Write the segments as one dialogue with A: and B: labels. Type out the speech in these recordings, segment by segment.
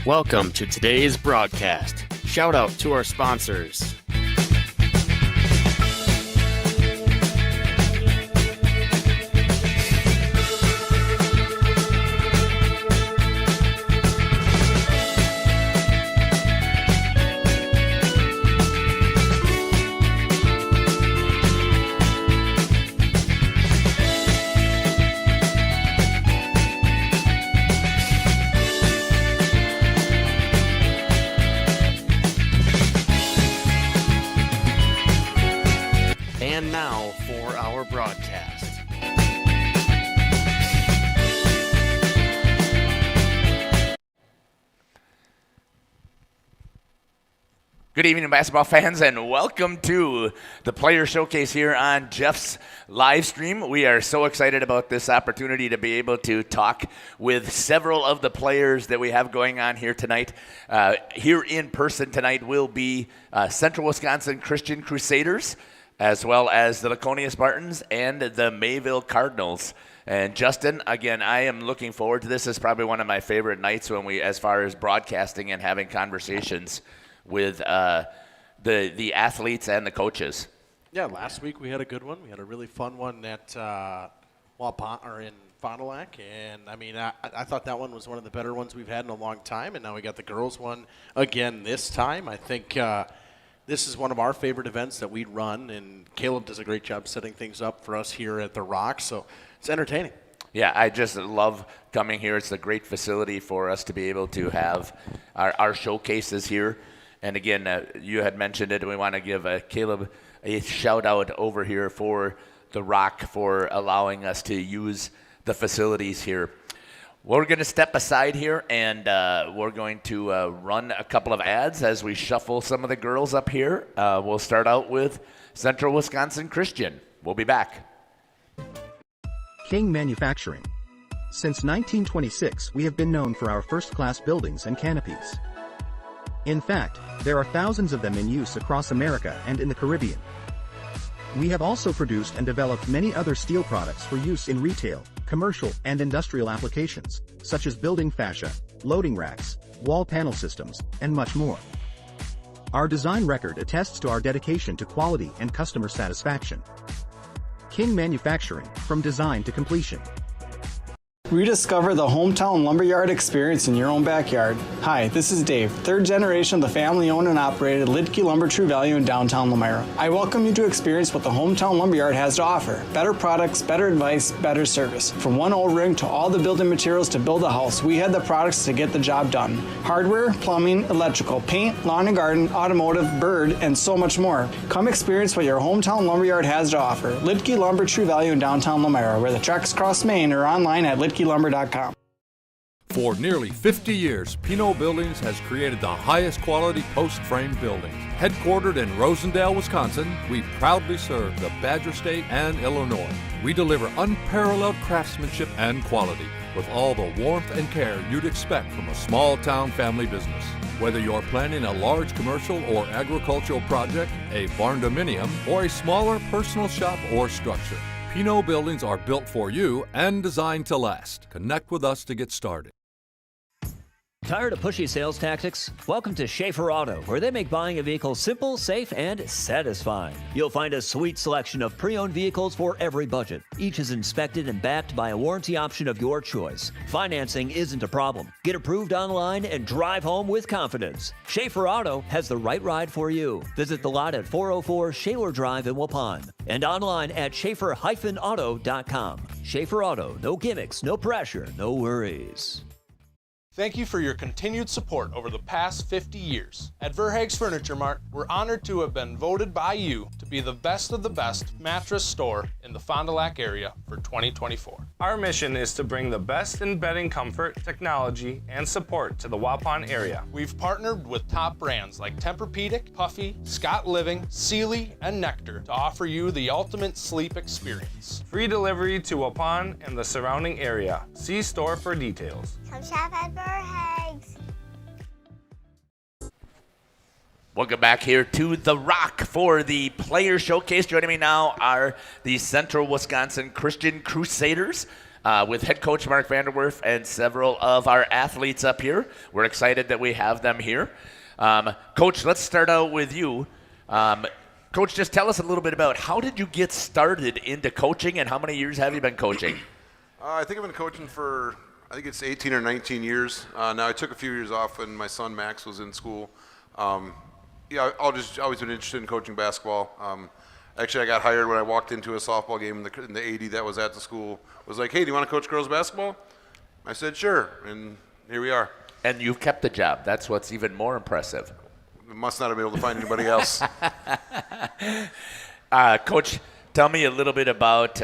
A: Welcome to today's broadcast. Shout out to our sponsors. And now for our broadcast.
B: Good evening, basketball fans, and welcome to the Player Showcase here on Jeff's live stream. We are so excited about this opportunity to be able to talk with several of the players that we have going on here tonight. Here in person tonight will be Central Wisconsin Christian Crusaders, as well as the Laconia Spartans and the Mayville Cardinals. And Justin, again, I am looking forward to this. This is probably one of my favorite nights when we, as far as broadcasting and having conversations with the athletes and the coaches.
C: Yeah, last week we had a good one. We had a really fun one at Waupun, or in Fond du Lac, and I mean, I thought that one was one of the better ones we've had in a long time. And now we got the girls one again this time. I think this is one of our favorite events that we run, and Caleb does a great job setting things up for us here at the Rock, so it's entertaining. Yeah,
B: I just love coming here. It's a great facility for us to be able to have our showcases here. And again, you had mentioned it, and we want to give Caleb a shout-out over here for the Rock for allowing us to use the facilities here. We're going to step aside here, and we're going to run a couple of ads as we shuffle some of the girls up here. We'll start out with Central Wisconsin Christian. We'll be back.
D: King Manufacturing. Since 1926, we have been known for our first-class buildings and canopies. In fact, there are thousands of them in use across America and in the Caribbean. We have also produced and developed many other steel products for use in retail, commercial, and industrial applications, such as building fascia, loading racks, wall panel systems, and much more. Our design record attests to our dedication to quality and customer satisfaction. King Manufacturing, from design to completion.
E: Rediscover the hometown lumberyard experience in your own backyard. Hi, this is Dave, third generation of the family-owned and operated Lidke Lumber True Value in downtown Lamira. I welcome you to experience what the hometown lumberyard has to offer. Better products, better advice, better service. From one O-ring to all the building materials to build a house, we had the products to get the job done. Hardware, plumbing, electrical, paint, lawn and garden, automotive, bird, and so much more. Come experience what your hometown lumberyard has to offer. Lidke Lumber True Value in downtown Lamira, where the tracks cross Main, or online at lidkelumber.com.
F: For nearly 50 years, Pinot Buildings has created the highest quality post-frame buildings. Headquartered in Rosendale, Wisconsin, we proudly serve the Badger State and Illinois. We deliver unparalleled craftsmanship and quality with all the warmth and care you'd expect from a small-town family business. Whether you're planning a large commercial or agricultural project, a barn-dominium, or a smaller personal shop or structure, Pinot Buildings are built for you and designed to last. Connect with us to get started.
G: Tired of pushy sales tactics? Welcome to Schaefer Auto, where they make buying a vehicle simple, safe, and satisfying. You'll find a sweet selection of pre-owned vehicles for every budget. Each is inspected and backed by a warranty option of your choice. Financing isn't a problem. Get approved online and drive home with confidence. Schaefer Auto has the right ride for you. Visit the lot at 404 Shaler Drive in Waupun and online at schaefer-auto.com. Schaefer Auto, no gimmicks, no pressure, no worries.
H: Thank you for your continued support over the past 50 years. At Verhaeg's Furniture Mart, we're honored to have been voted by you to be the best of the best mattress store in the Fond du Lac area for 2024.
I: Our mission is to bring the best in bedding comfort, technology, and support to the Waupun area.
H: We've partnered with top brands like Tempur-Pedic, Puffy, Scott Living, Sealy, and Nectar to offer you the ultimate sleep experience.
I: Free delivery to Waupun and the surrounding area. See store for details.
J: Come shop at Verhaeg's.
B: Welcome back here to The Rock for the Player Showcase. Joining me now are the Central Wisconsin Christian Crusaders. with head coach Mark Vanderwerf and several of our athletes up here. We're excited that we have them here. Coach, let's start out with you. Coach, just tell us a little bit about how did you get started into coaching, and how many years have you been coaching?
K: I think I've been coaching for, I think it's 18 or 19 years. Now I took a few years off when my son Max was in school. I've always been interested in coaching basketball. Actually, I got hired when I walked into a softball game in the 80 that was at the school. Was like, hey, do you want to coach girls basketball? I said, sure, and here we are.
B: And you've kept the job. That's what's even more impressive.
K: Must not have been able to find anybody else.
B: Coach, tell me a little bit about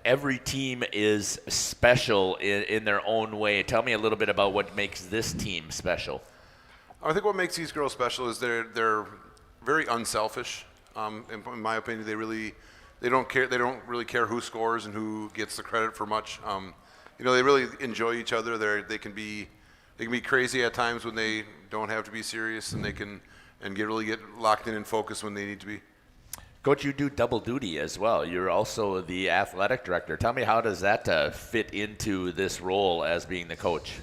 B: every team is special in their own way. Tell me a little bit about what makes this team special.
K: I think what makes these girls special is they're very unselfish. In my opinion, they don't care. They don't really care who scores and who gets the credit for much. They really enjoy each other. They can be crazy at times when they don't have to be serious, and they can really get locked in and focused when they need to be.
B: Coach, you do double duty as well. You're also the athletic director. Tell me, how does that fit into this role as being the coach?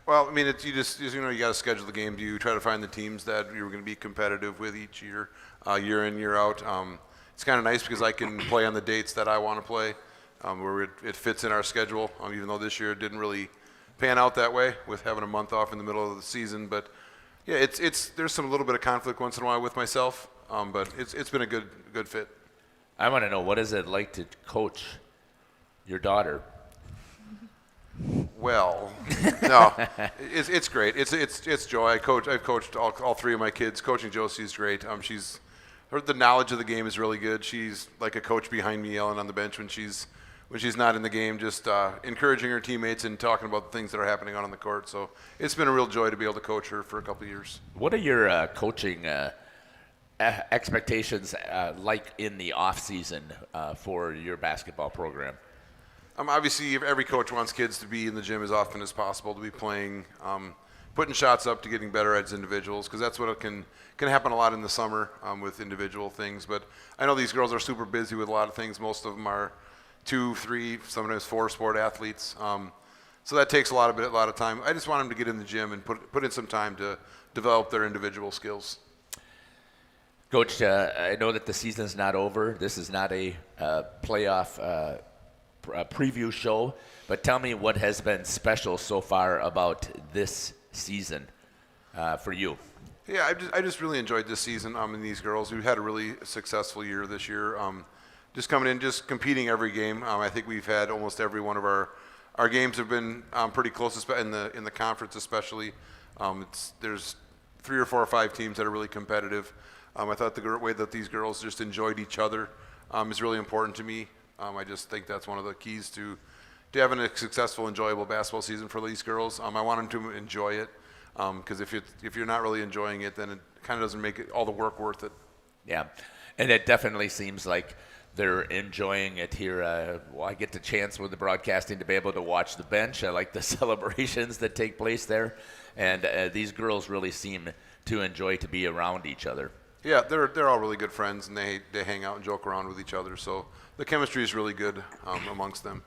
K: Well, I mean, you got to schedule the games. You try to find the teams that you're going to be competitive with each year, year in, year out. It's kind of nice because I can play on the dates that I want to play, where it fits in our schedule. Even though this year it didn't really pan out that way with having a month off in the middle of the season, but yeah, there's some little bit of conflict once in a while with myself, but it's been a good fit.
B: I want to know, what is it like to coach your daughter?
K: Well, no, it's great. It's joy. I've coached all three of my kids. Coaching Josie's great. The knowledge of the game is really good. She's like a coach behind me, yelling on the bench when she's not in the game, just encouraging her teammates and talking about the things that are happening on the court. So it's been a real joy to be able to coach her for a couple of years.
B: What are your coaching expectations like in the off season for your basketball program?
K: Obviously, every coach wants kids to be in the gym as often as possible, to be playing, putting shots up, to getting better as individuals, because that's what can happen a lot in the summer with individual things. But I know these girls are super busy with a lot of things. Most of them are 2, 3, sometimes 4 sport athletes. So that takes a lot of time. I just want them to get in the gym and put in some time to develop their individual skills.
B: Coach, I know that the season's not over. This is not a playoff preview show, but tell me what has been special so far about this season for you.
K: Yeah, I just really enjoyed this season. And these girls, we've had a really successful year this year. Just coming in, just competing every game. I think we've had almost every one of our games have been pretty close, in the conference especially. There's 3 or 4 or 5 teams that are really competitive. I thought the way that these girls just enjoyed each other is really important to me. I just think that's one of the keys to having a successful, enjoyable basketball season for these girls. I want them to enjoy it, because if you're not really enjoying it, then it kind of doesn't make all the work worth it.
B: Yeah, and it definitely seems like they're enjoying it here. I get the chance with the broadcasting to be able to watch the bench. I like the celebrations that take place there, and these girls really seem to enjoy to be around each other.
K: Yeah, they're all really good friends, and they hang out and joke around with each other. So the chemistry is really good amongst them.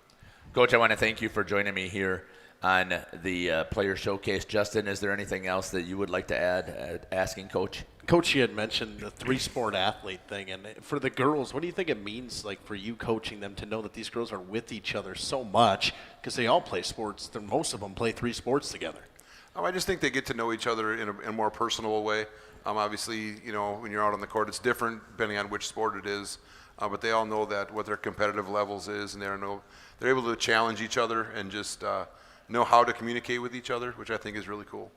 B: Coach, I want to thank you for joining me here on the Player Showcase. Justin, is there anything else that you would like to add, asking Coach?
C: Coach, you had mentioned the 3-sport athlete thing, and for the girls, what do you think it means, like, for you coaching them to know that these girls are with each other so much, because they all play sports, most of them play 3 sports together?
K: I just think they get to know each other in a more personal way. Obviously, when you're out on the court, it's different depending on which sport it is, but they all know that what their competitive levels is, and they're able to challenge each other and just know how to communicate with each other, which I think is really cool.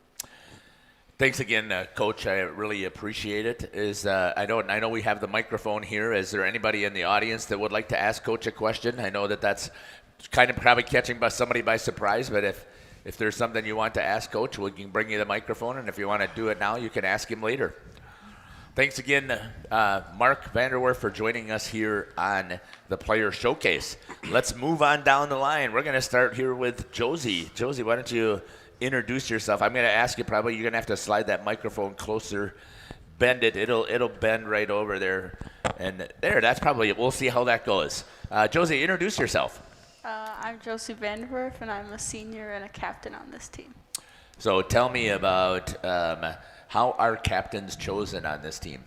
B: Thanks again, Coach. I really appreciate it. I know we have the microphone here. Is there anybody in the audience that would like to ask Coach a question? I know that's kind of probably catching somebody by surprise, but if there's something you want to ask Coach, we can bring you the microphone, and if you want to do it now, you can ask him later. Thanks again, Mark Vanderwerf, for joining us here on the Player Showcase. Let's move on down the line. We're going to start here with Josie. Josie, why don't you introduce yourself? I'm going to ask you, probably you're going to have to slide that microphone closer, bend it. It'll bend right over there. And there, that's probably it. We'll see how that goes. Josie, introduce yourself.
L: I'm Josie Vanderwerf, and I'm a senior and a captain on this team.
B: So tell me about how are captains chosen on this team?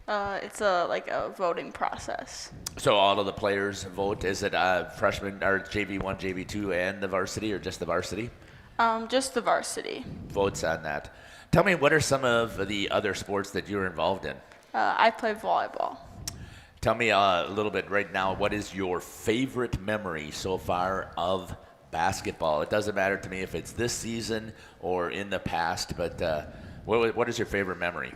L: It's a voting process.
B: So all of the players vote. Is it freshman or JV1, JV2, and the varsity, or just the varsity?
L: Just the varsity.
B: Votes on that. Tell me, what are some of the other sports that you're involved in?
L: I play volleyball.
B: Tell me a little bit right now, what is your favorite memory so far of basketball? It doesn't matter to me if it's this season or in the past, but what is your favorite memory?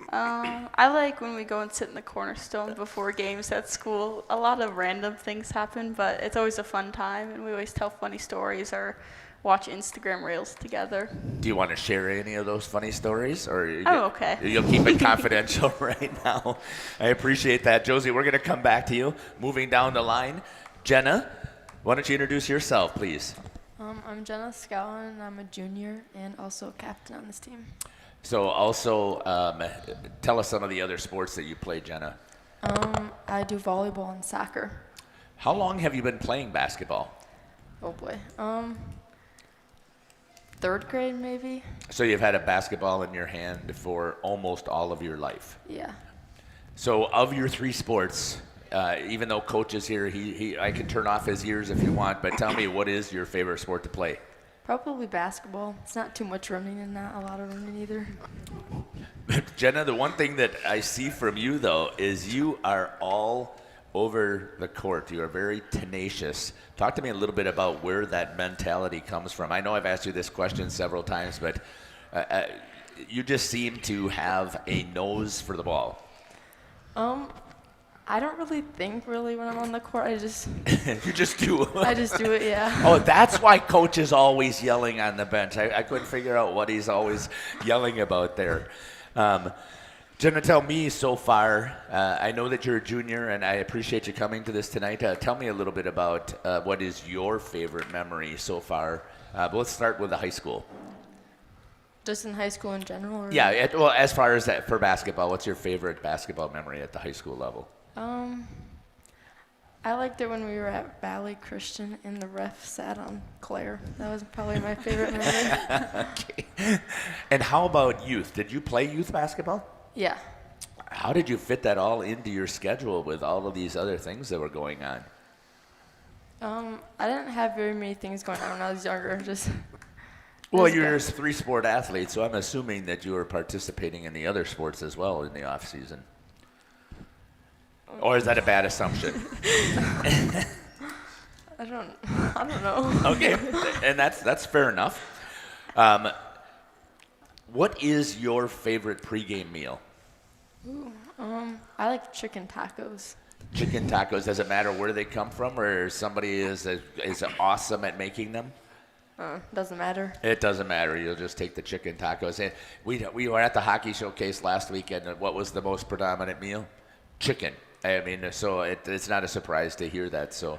L: I like when we go and sit in the cornerstone before games at school. A lot of random things happen, but it's always a fun time, and we always tell funny stories or watch Instagram reels together.
B: Do you want to share any of those funny stories, or
L: okay.
B: You'll keep it confidential right now? I appreciate that. Josie, we're going to come back to you. Moving down the line, Jenna, why don't you introduce yourself, please?
M: I'm Jenna Scowen, and I'm a junior and also captain on this team.
B: So also, tell us some of the other sports that you play, Jenna.
M: I do volleyball and soccer.
B: How long have you been playing basketball?
M: Oh boy. Third grade maybe.
B: So you've had a basketball in your hand for almost all of your life.
M: Yeah.
B: So of your three sports, even though Coach is here, I can turn off his ears if you want, but tell me, what is your favorite sport to play?
M: Probably basketball. It's not too much running and not a lot of running either.
B: Jenna, the one thing that I see from you, though, is you are all over the court. You are very tenacious. Talk to me a little bit about where that mentality comes from. I know I've asked you this question several times, but you just seem to have a nose for the ball.
M: I don't really think when I'm on the court. I just
B: You just do.
M: I just do it, yeah.
B: Oh, that's why Coach is always yelling on the bench. I couldn't figure out what he's always yelling about there. Jenna, tell me so far, I know that you're a junior, and I appreciate you coming to this tonight. Tell me a little bit about what is your favorite memory so far. But let's start with the high school.
M: Just in high school in general? Or?
B: Yeah, well, as far as that for basketball, what's your favorite basketball memory at the high school level?
M: I liked it when we were at Valley Christian and the ref sat on Claire. That was probably my favorite memory.
B: Okay. And how about youth? Did you play youth basketball?
M: Yeah.
B: How did you fit that all into your schedule with all of these other things that were going on?
M: I didn't have very many things going on when I was younger.
B: Well, you're a three-sport athlete, so I'm assuming that you were participating in the other sports as well in the off season. Or is that a bad assumption?
M: I don't know.
B: Okay, and that's fair enough. What is your favorite pregame meal?
M: Ooh, I like chicken tacos.
B: Chicken tacos. Does it matter where they come from, or somebody is awesome at making them?
M: Doesn't matter.
B: It doesn't matter. You'll just take the chicken tacos. And we were at the hockey showcase last weekend, and what was the most predominant meal? Chicken. I mean, so it's not a surprise to hear that. So,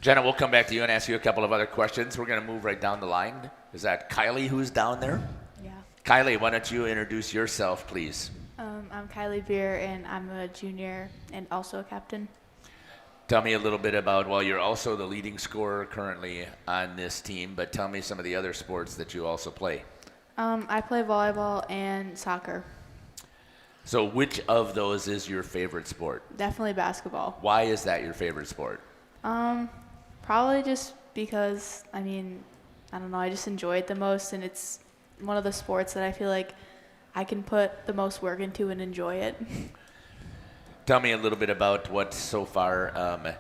B: Jenna, we'll come back to you and ask you a couple of other questions. We're going to move right down the line. Is that Kylie who's down there?
N: Yeah.
B: Kylie, why don't you introduce yourself, please?
N: I'm Kylie Beer, and I'm a junior and also a captain.
B: Tell me a little bit about, well, you're also the leading scorer currently on this team, but tell me some of the other sports that you also play.
N: I play volleyball and soccer.
B: So which of those is your favorite sport?
N: Definitely basketball.
B: Why is that your favorite sport?
N: Probably just because, I don't know, I just enjoy it the most, and it's one of the sports that I feel like I can put the most work into and enjoy it.
B: Tell me a little bit about what so far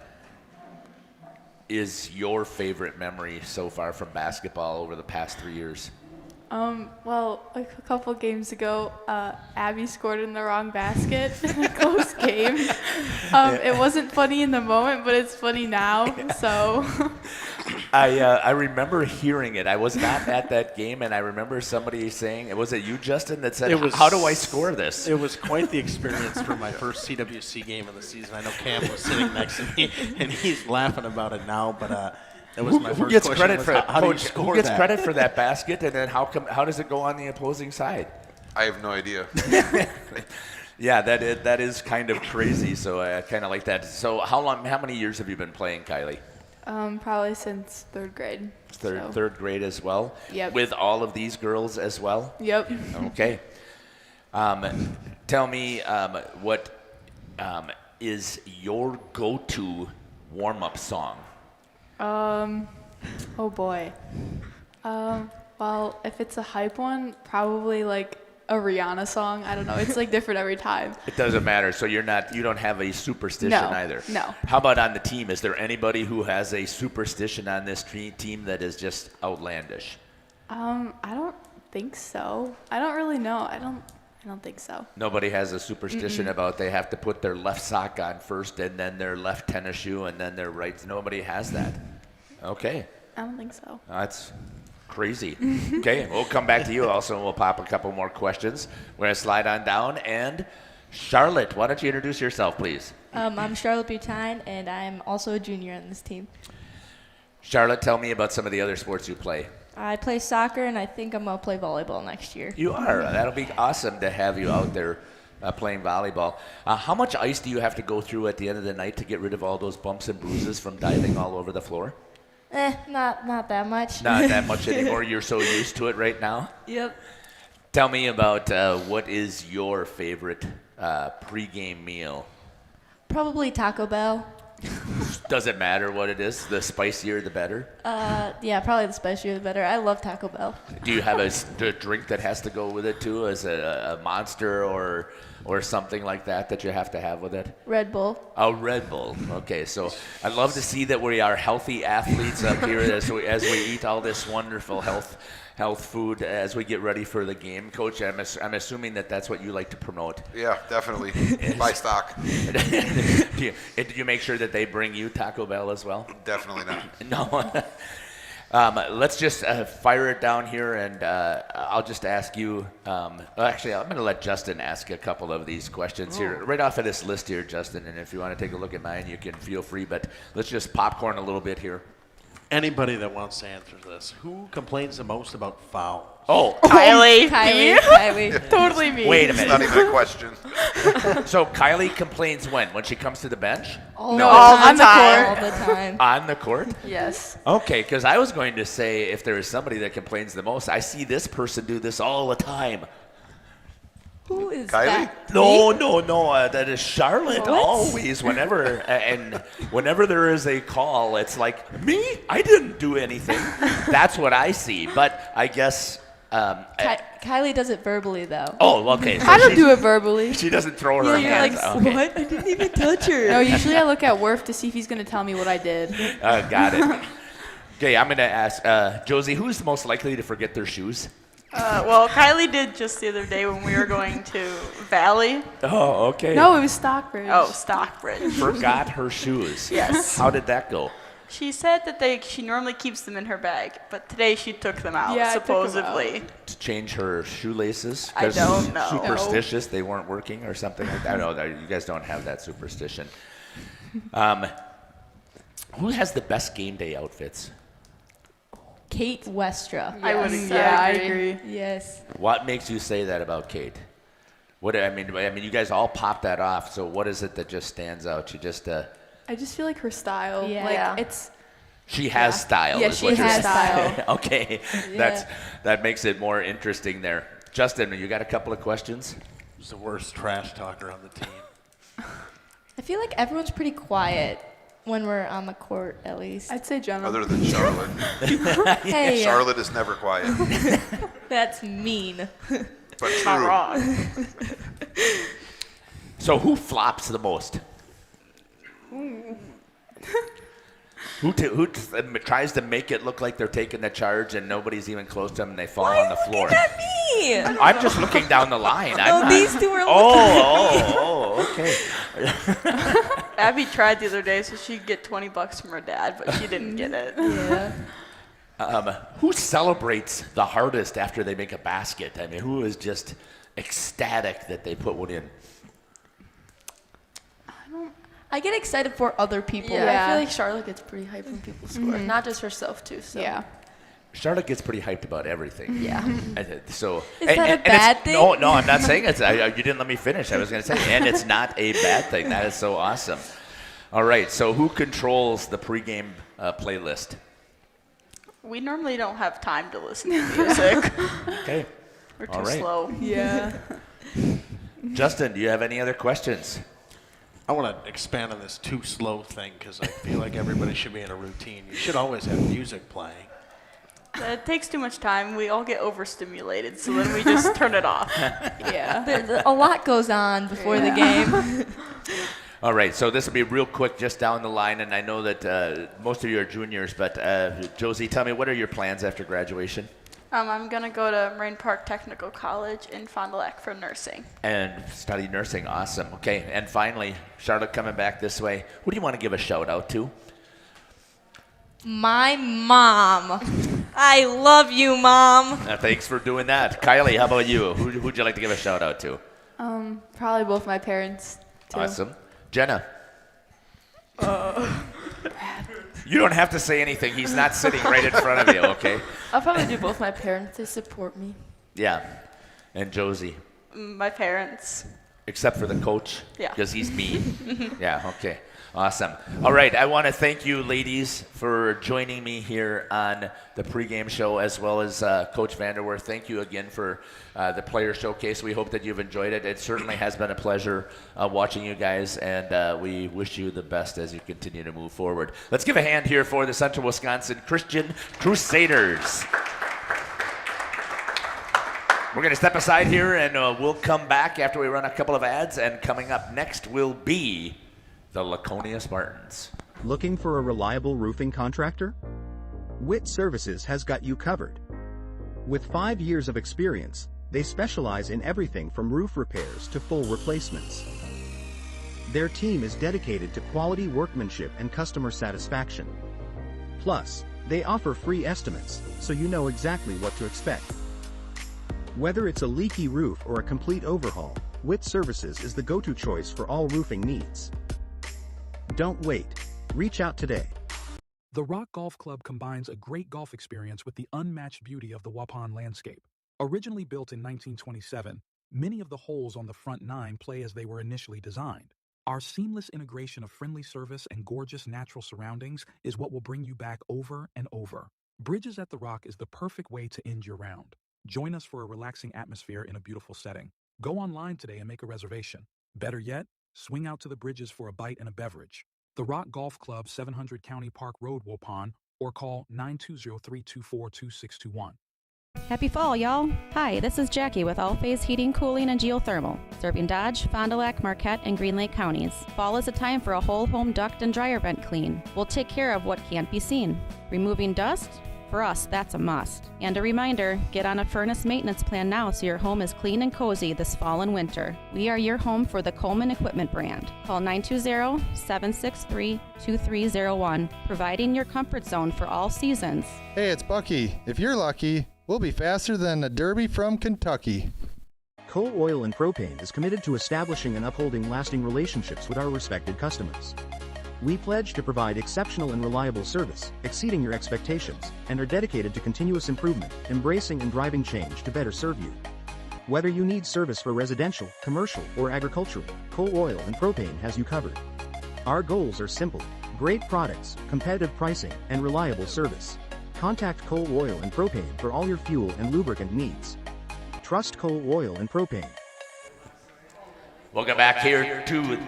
B: is your favorite memory so far from basketball over the past 3 years.
N: Well, a couple games ago, Abby scored in the wrong basket in a close game. It wasn't funny in the moment, but it's funny now, so.
B: I remember hearing it. I was not at that game, and I remember somebody saying, was it you, Justin, that said, how do I score this?
C: It was quite the experience for my first CWC game of the season. I know Cam was sitting next to me, and he's laughing about it now, but that was my first question.
B: Who gets credit for that basket, and then how does it go on the opposing side?
K: I have no idea.
B: Yeah, that is kind of crazy. So I kind of like that. So how many years have you been playing, Kylie?
N: Probably since 3rd grade.
B: Third grade as well?
N: Yep.
B: With all of these girls as well?
N: Yep.
B: Okay. Tell me what is your go-to warm-up song?
N: Oh boy. Well, if it's a hype one, probably like a Rihanna song. I don't know. It's like different every time.
B: It doesn't matter. So you don't have a superstition either.
N: No.
B: How about on the team? Is there anybody who has a superstition on this team that is just outlandish?
N: I don't think so. I don't really know. I don't think so.
B: Nobody has a superstition about they have to put their left sock on first and then their left tennis shoe and then their right. Nobody has that. Okay.
N: I don't think so.
B: That's crazy. Okay, we'll come back to you also, and we'll pop a couple more questions. We're going to slide on down. And Charlotte, why don't you introduce yourself, please?
O: I'm Charlotte Butine, and I'm also a junior on this team.
B: Charlotte, tell me about some of the other sports you play.
O: I play soccer, and I think I'm going to play volleyball next year.
B: You are. That'll be awesome to have you out there playing volleyball. How much ice do you have to go through at the end of the night to get rid of all those bumps and bruises from diving all over the floor?
O: Not that much.
B: Not that much anymore. You're so used to it right now?
O: Yep.
B: Tell me about what is your favorite pregame meal?
O: Probably Taco Bell.
B: Does it matter what it is? The spicier, the better?
O: Yeah, probably the spicier, the better. I love Taco Bell.
B: Do you have a drink that has to go with it, too, as a Monster or something like that you have to have with it?
O: Red Bull.
B: Oh, Red Bull. Okay, so I'd love to see that we are healthy athletes up here as we eat all this wonderful health food as we get ready for the game. Coach, I'm assuming that's what you like to promote.
K: Yeah, definitely. Buy stock.
B: Do you make sure that they bring you Taco Bell as well?
K: Definitely
B: not. No. Let's just fire it down here, and I'll just ask you. Actually, I'm going to let Justin ask a couple of these questions here. Right off of this list here, Justin, and if you want to take a look at mine, you can feel free, but let's just popcorn a little bit here.
C: Anybody that wants to answer this, who complains the most about fouls?
B: Oh,
O: Kylie.
N: Totally me.
B: Wait a minute.
K: It's not even a question.
B: So Kylie complains when she comes to the bench?
O: All
N: No,
O: the
N: on the
O: time.
N: court.
O: All the time.
B: On the court?
N: Yes.
B: Okay, because I was going to say if there is somebody that complains the most, I see this person do this all the time.
O: Who is
K: Kylie?
O: that?
B: No, that is Charlotte.
O: What?
B: Always, whenever there is a call, it's like, me? I didn't do anything. That's what I see. But I guess.
O: Kylie does it verbally, though.
B: Oh, okay. So
N: I don't do it verbally.
B: She doesn't throw her
O: You're
B: hands.
O: like,
B: Okay.
O: what? I didn't even touch her.
N: No, usually I look at Worf to see if he's going to tell me what I did.
B: Got it. Okay, I'm going to ask Josie, who's most likely to forget their shoes?
L: Well, Kylie did just the other day when we were going to Valley.
B: Oh, okay.
N: No, it was Stockbridge.
L: Oh, Stockbridge.
B: Forgot her shoes.
L: Yes.
B: How did that go?
L: She said that she normally keeps them in her bag, but today she took them out,
N: Yeah, I took them
L: supposedly.
B: To change her shoelaces?
L: I don't know.
B: Superstitious, they weren't working or something like that? No, you guys don't have that superstition. Who has the best game day outfits?
O: Kate Westra.
L: I would
N: I agree.
O: Yes.
B: What makes you say that about Kate? I mean, you guys all popped that off. So what is it that just stands out? You just
N: I just feel like her style.
O: Yeah.
N: Like it's.
B: she has style.
N: Yeah,
B: is
N: she
B: what you're
N: has
B: saying.
N: style.
B: Okay, that makes it more interesting there. Justin, you got a couple of questions?
C: Who's the worst trash talker on the team?
O: I feel like everyone's pretty quiet when we're on the court, at least.
N: I'd say Jenna.
K: Other than Charlotte.
O: Hey,
K: Charlotte is never quiet.
O: that's mean.
K: But
L: Not
K: true.
L: wrong.
B: So who flops the most? Who tries to make it look like they're taking the charge and nobody's even close to them and they fall on the floor?
O: Me.
B: I'm just looking down the line.
O: No, these two are
B: Okay.
L: Abby tried the other day, so she'd get $20 from her dad, but she didn't get it.
O: Yeah.
B: Who celebrates the hardest after they make a basket? I mean, who is just ecstatic that they put one in?
O: I get excited for other people.
M: Yeah, I feel like Charlotte gets pretty hyped when people score, not just herself too. So
N: Yeah.
B: Charlotte gets pretty hyped about everything.
M: Yeah.
B: So
O: Is that a bad thing?
B: No, I'm not saying it's. You didn't let me finish. I was going to say, and it's not a bad thing. That is so awesome. All right, so who controls the pregame playlist?
L: We normally don't have time to listen to music.
B: Okay.
L: We're
B: All
L: too
B: right.
L: slow.
N: Yeah.
B: Justin, do you have any other questions?
C: I want to expand on this too slow thing because I feel like everybody should be in a routine. You should always have music playing.
L: It takes too much time. We all get overstimulated, so then we just turn it off.
O: Yeah. A lot goes on before the game.
B: All right, so this will be real quick just down the line, and I know that most of you are juniors, but Josie, tell me, what are your plans after graduation?
L: I'm going to go to Marine Park Technical College in Fond du Lac for nursing.
B: And study nursing, awesome. Okay, and finally, Charlotte, coming back this way, who do you want to give a shout out to?
O: My mom. I love you, Mom.
B: Thanks for doing that. Kylie, how about you? Who'd you like to give a shout out to?
N: Probably both my parents, too.
B: Awesome. Jenna? You don't have to say anything. He's not sitting right in front of you, okay?
M: I'll probably do both my parents. They support me.
B: Yeah. And Josie?
L: My parents.
B: Except for the coach?
L: Yeah.
B: Because he's mean? Yeah, okay. Awesome. All right, I want to thank you, ladies, for joining me here on the pregame show, as well as Coach Vanderwerth. Thank you again for the player showcase. We hope that you've enjoyed it. It certainly has been a pleasure watching you guys, and we wish you the best as you continue to move forward. Let's give a hand here for the Central Wisconsin Christian Crusaders. We're going to step aside here, and we'll come back after we run a couple of ads, and coming up next will be the Laconia Spartans.
D: Looking for a reliable roofing contractor? WIT Services has got you covered. With 5 years of experience, they specialize in everything from roof repairs to full replacements. Their team is dedicated to quality workmanship and customer satisfaction. Plus, they offer free estimates, so you know exactly what to expect. Whether it's a leaky roof or a complete overhaul, WIT Services is the go-to choice for all roofing needs. Don't wait. Reach out today.
P: The Rock Golf Club combines a great golf experience with the unmatched beauty of the Waupun landscape. Originally built in 1927, many of the holes on the front nine play as they were initially designed. Our seamless integration of friendly service and gorgeous natural surroundings is what will bring you back over and over. Bridges at the Rock is the perfect way to end your round. Join us for a relaxing atmosphere in a beautiful setting. Go online today and make a reservation. Better yet, swing out to the Bridges for a bite and a beverage. The Rock Golf Club, 700 County Park Road, Waupun, or call 920-324-2621.
Q: Happy fall, y'all. Hi, this is Jackie with All Phase Heating, Cooling, and Geothermal, serving Dodge, Fond du Lac, Marquette, and Green Lake counties. Fall is a time for a whole home duct and dryer vent clean. We'll take care of what can't be seen. Removing dust? For us, that's a must. And a reminder, get on a furnace maintenance plan now so your home is clean and cozy this fall and winter. We are your home for the Coleman Equipment brand. Call 920-763-2301, providing your comfort zone for all seasons.
R: Hey, it's Bucky. If you're lucky, we'll be faster than a Derby from Kentucky.
D: Coal Oil and Propane is committed to establishing and upholding lasting relationships with our respected customers. We pledge to provide exceptional and reliable service, exceeding your expectations, and are dedicated to continuous improvement, embracing and driving change to better serve you. Whether you need service for residential, commercial, or agricultural, Coal Oil and Propane has you covered. Our goals are simple: great products, competitive pricing, and reliable service. Contact Coal Oil and Propane for all your fuel and lubricant needs. Trust Coal Oil and Propane.
B: Welcome back here to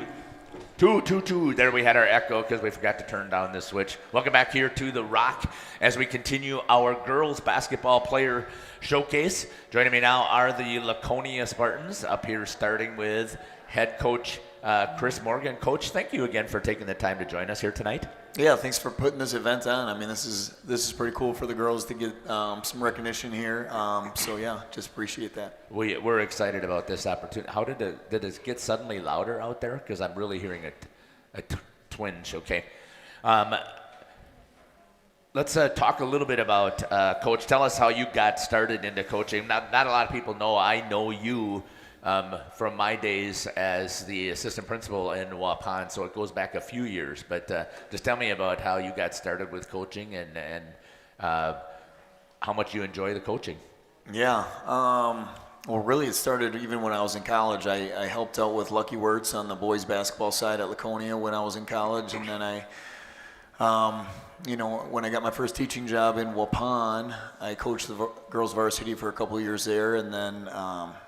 B: Two. There we had our echo because we forgot to turn down this switch. Welcome back here to The Rock as we continue our girls basketball player showcase. Joining me now are the Laconia Spartans, up here starting with head coach Chris Morgan. Coach, thank you again for taking the time to join us here tonight.
S: Yeah, thanks for putting this event on. I mean, this is pretty cool for the girls to get some recognition here. So yeah, just appreciate that.
B: We're excited about this opportunity. How did it get suddenly louder out there? Because I'm really hearing a twinge. Okay, let's talk a little bit about Coach. Tell us how you got started into coaching. Not a lot of people know. I know you from my days as the assistant principal in Waupun, so it goes back a few years. But just tell me about how you got started with coaching and how much you enjoy the coaching.
S: Yeah, Well, really, it started even when I was in college. I helped out with Lucky Words on the boys basketball side at Laconia when I was in college, and then when I got my first teaching job in Waupun, I coached the girls varsity for a couple of years there, and then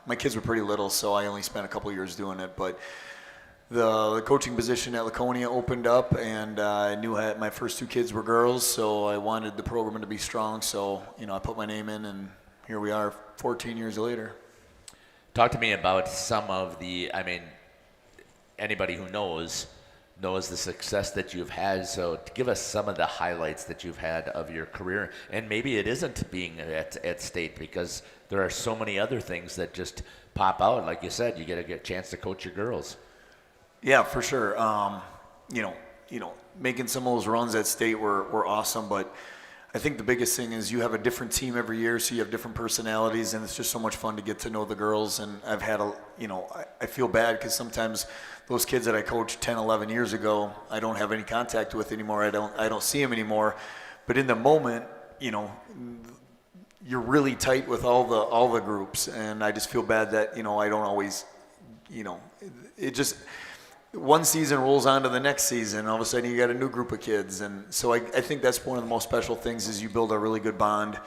S: my kids were pretty little, so I only spent a couple of years doing it. But the coaching position at Laconia opened up, and I knew my first 2 kids were girls, so I wanted the program to be strong. So I put my name in, and here we are 14 years later.
B: Talk to me about some of anybody who knows the success that you've had. So give us some of the highlights that you've had of your career. And maybe it isn't being at state, because there are so many other things that just pop out. Like you said, you get a chance to coach your girls.
S: Yeah, for sure. Making some of those runs at state were awesome, but I think the biggest thing is you have a different team every year, so you have different personalities, and it's just so much fun to get to know the girls. And I've had I feel bad because sometimes those kids that I coached 10, 11 years ago, I don't have any contact with anymore. I don't see them anymore. But in the moment, you're really tight with all the groups, and I just feel bad that I don't always, it just. One season rolls on to the next season, and all of a sudden you got a new group of kids. And so I think that's one of the most special things is you build a really good bond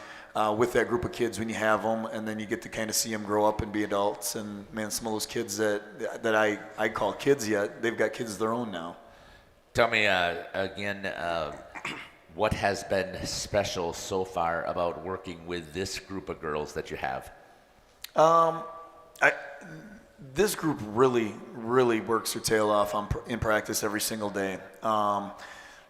S: with that group of kids when you have them, and then you get to kind of see them grow up and be adults. And, man, some of those kids that I call kids yet, they've got kids of their own now.
B: Tell me, again, what has been special so far about working with this group of girls that you have?
S: This group really, really works their tail off in practice every single day.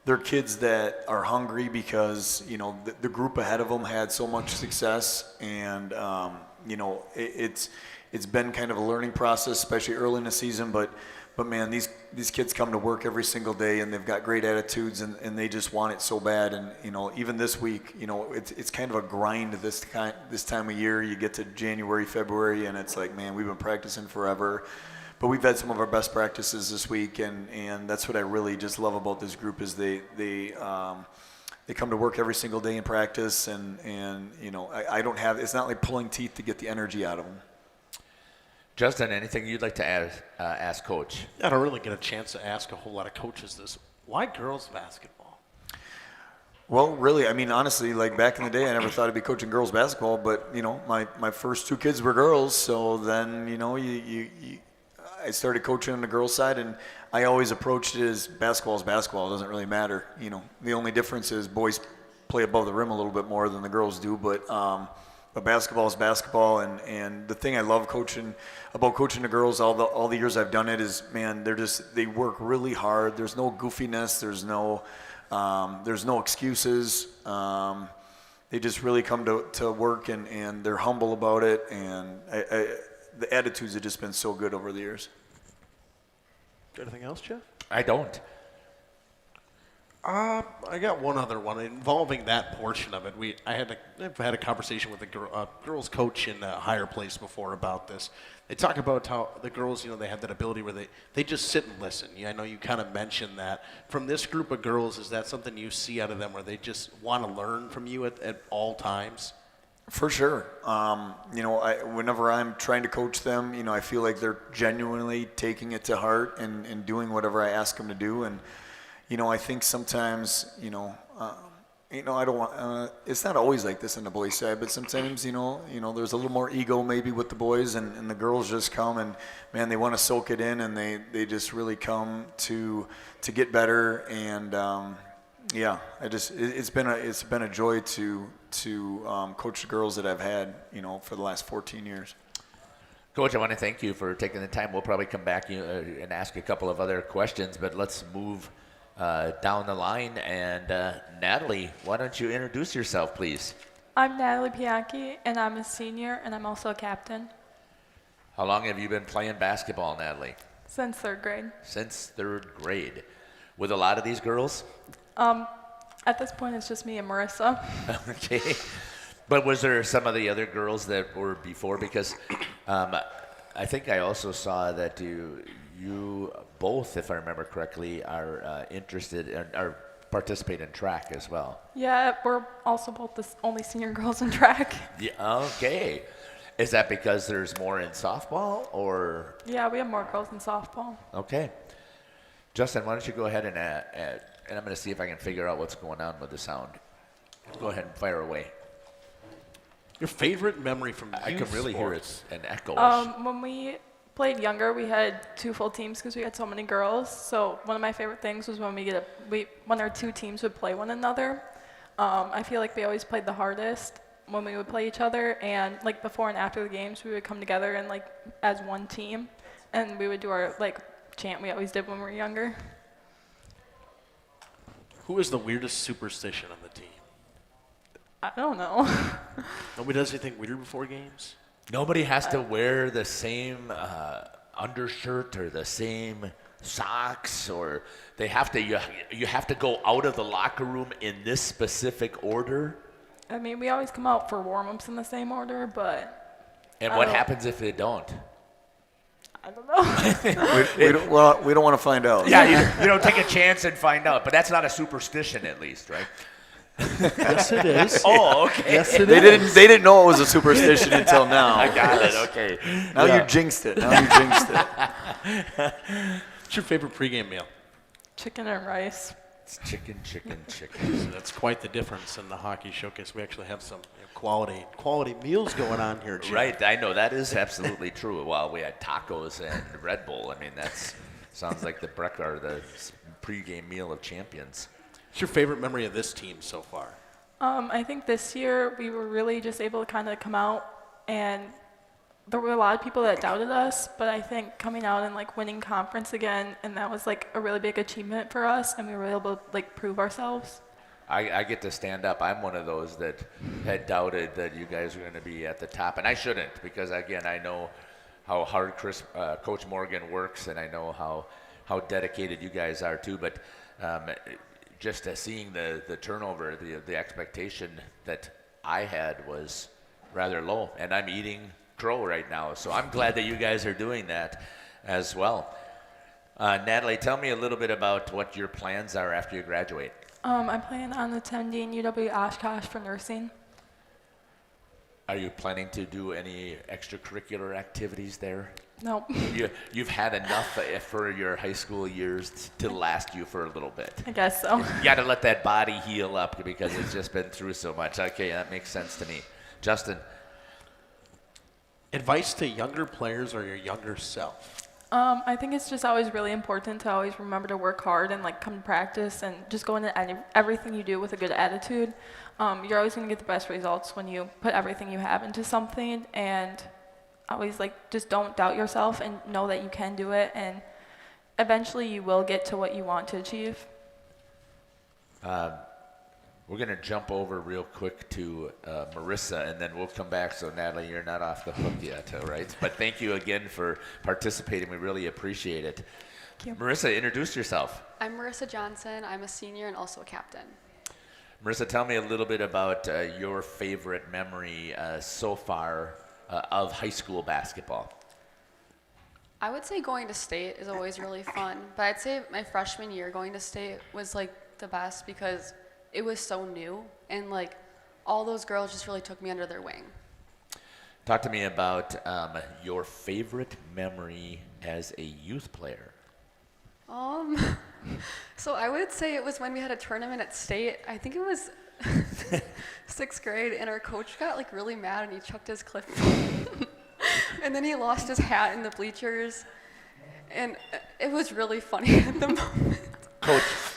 S: They're kids that are hungry because, the group ahead of them had so much success, and, it's been kind of a learning process, especially early in the season, but man, these kids come to work every single day, and they've got great attitudes, and they just want it so bad. And even this week, it's kind of a grind this time of year. You get to January, February, and it's like, man, we've been practicing forever, but we've had some of our best practices this week, and that's what I really just love about this group is they come to work every single day in practice, and I don't have, it's not like pulling teeth to get the energy out of them.
B: Justin, anything you'd like to ask Coach?
C: I don't really get a chance to ask a whole lot of coaches this. Why girls basketball?
S: Well, really, honestly, like back in the day, I never thought I'd be coaching girls basketball, but, my first 2 kids were girls, so then, I started coaching on the girls' side, and I always approached it as basketball is basketball. It doesn't really matter. The only difference is boys play above the rim a little bit more than the girls do, but basketball is basketball, and the thing I love about coaching the girls all the years I've done it is, man, they work really hard. There's no goofiness. There's no excuses. They just really come to work, and they're humble about it, and the attitudes have just been so good over the years.
C: Anything else, Jeff?
B: I don't.
C: I got one other one involving that portion of it. I've had a conversation with a girls coach in a higher place before about this. They talk about how the girls, they have that ability where they just sit and listen. I know you kind of mentioned that. From this group of girls, is that something you see out of them where they just want to learn from you at all times?
S: For sure. Whenever I'm trying to coach them, I feel like they're genuinely taking it to heart and doing whatever I ask them to do. And I think sometimes, I don't want. It's not always like this on the boys' side, but sometimes, there's a little more ego maybe with the boys, and the girls just come and, man, they want to soak it in, and they just really come to get better. And it's been a joy to coach the girls that I've had, for the last 14 years.
B: Coach, I want to thank you for taking the time. We'll probably come back and ask a couple of other questions, but let's move down the line. And Natalie, why don't you introduce yourself, please?
L: I'm Natalie Bianchi, and I'm a senior, and I'm also a captain.
B: How long have you been playing basketball, Natalie?
L: Since 3rd grade.
B: Since 3rd grade. With a lot of these girls?
L: At this point, it's just me and Marissa.
B: Okay. But was there some of the other girls that were before? Because I think I also saw that you both, if I remember correctly, are interested and are participate in track as well.
L: Yeah, we're also both the only senior girls in track.
B: Yeah, okay. Is that because there's more in softball, or?
L: Yeah, we have more girls in softball.
B: Okay. Justin, why don't you go ahead and I'm going to see if I can figure out what's going on with the sound. Go ahead and fire away.
C: Your favorite memory from
B: I
C: youth
B: can really hear
C: sports?
B: it, an echo.
L: When we played younger, we had 2 full teams because we had so many girls. So one of my favorite things was when when our 2 teams would play one another. I feel like we always played the hardest when we would play each other, and like before and after the games, we would come together and like as one team, and we would do our like chant we always did when we were younger.
C: Who is the weirdest superstition on the team?
L: I don't know.
C: Nobody does anything weird before games?
B: Nobody has to wear the same undershirt or the same socks, or they have to. You have to go out of the locker room in this specific order.
L: I mean, we always come out for warm-ups in the same order, but.
B: And what happens if they don't?
L: I don't know.
S: we don't want to find out.
B: Yeah, you don't take a chance and find out, but that's not a superstition, at least, right?
C: Yes, it is.
B: Oh, okay.
C: Yes, it
S: is. They didn't know it was a superstition until now.
B: I got it. Okay.
S: Now you jinxed it.
C: What's your favorite pregame meal?
L: Chicken and rice.
B: It's chicken.
C: So that's quite the difference in the hockey showcase. We actually have some quality meals going on here, Jim.
B: Right, I know that is absolutely true. Well, we had tacos and Red Bull. I mean, that sounds like the pregame meal of champions.
C: What's your favorite memory of this team so far?
L: I think this year we were really just able to kind of come out, and there were a lot of people that doubted us, but I think coming out and like winning conference again, and that was like a really big achievement for us, and we were able to like prove ourselves.
B: I get to stand up. I'm one of those that had doubted that you guys were going to be at the top, and I shouldn't, because again, I know how hard Coach Morgan works, and I know how dedicated you guys are too. But just seeing the turnover, the expectation that I had was rather low, and I'm eating crow right now, so I'm glad that you guys are doing that as well. Natalie, tell me a little bit about what your plans are after you graduate.
L: I'm planning on attending UW Oshkosh for nursing.
B: Are you planning to do any extracurricular activities there?
L: No.
B: You've had enough for your high school years to last you for a little bit.
L: I guess so.
B: You got to let that body heal up because it's just been through so much. Okay, that makes sense to me. Justin.
C: Advice to younger players or your younger self?
L: I think it's just always really important to always remember to work hard and like come to practice and just go into everything you do with a good attitude. You're always going to get the best results when you put everything you have into something, and always like just don't doubt yourself and know that you can do it, and eventually you will get to what you want to achieve.
B: We're going to jump over real quick to Marissa, and then we'll come back. So, Natalie, you're not off the hook yet, all right? But thank you again for participating. We really appreciate it.
L: Thank you.
B: Marissa, introduce yourself.
T: I'm Marissa Johnson. I'm a senior and also a captain.
B: Marissa, tell me a little bit about your favorite memory so far of high school basketball.
T: I would say going to state is always really fun, but I'd say my freshman year going to state was like the best because it was so new, and like all those girls just really took me under their wing.
B: Talk to me about your favorite memory as a youth player.
T: So I would say it was when we had a tournament at state. I think it was 6th grade, and our coach got like really mad and he chucked his clipboard. And then he lost his hat in the bleachers, and it was really funny at the moment.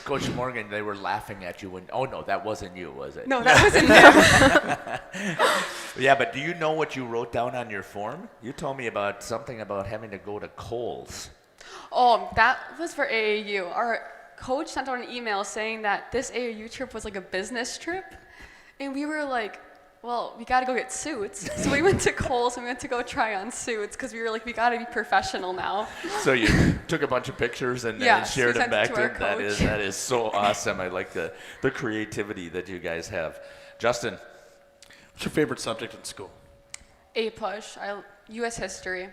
B: Coach Morgan, they were laughing at you when. Oh no, that wasn't you, was it?
T: No, that wasn't him.
B: Yeah, but do you know what you wrote down on your form? You told me about something about having to go to Kohl's.
T: Oh, that was for AAU. Our coach sent out an email saying that this AAU trip was like a business trip, and we were like, well, we got to go get suits. So we went to Kohl's and we went to go try on suits because we were like, we got to be professional now.
B: So you took a bunch of pictures and shared them back to him. That is so awesome. I like the creativity that you guys have. Justin.
C: What's your favorite subject in school?
T: A-Push, U.S. history.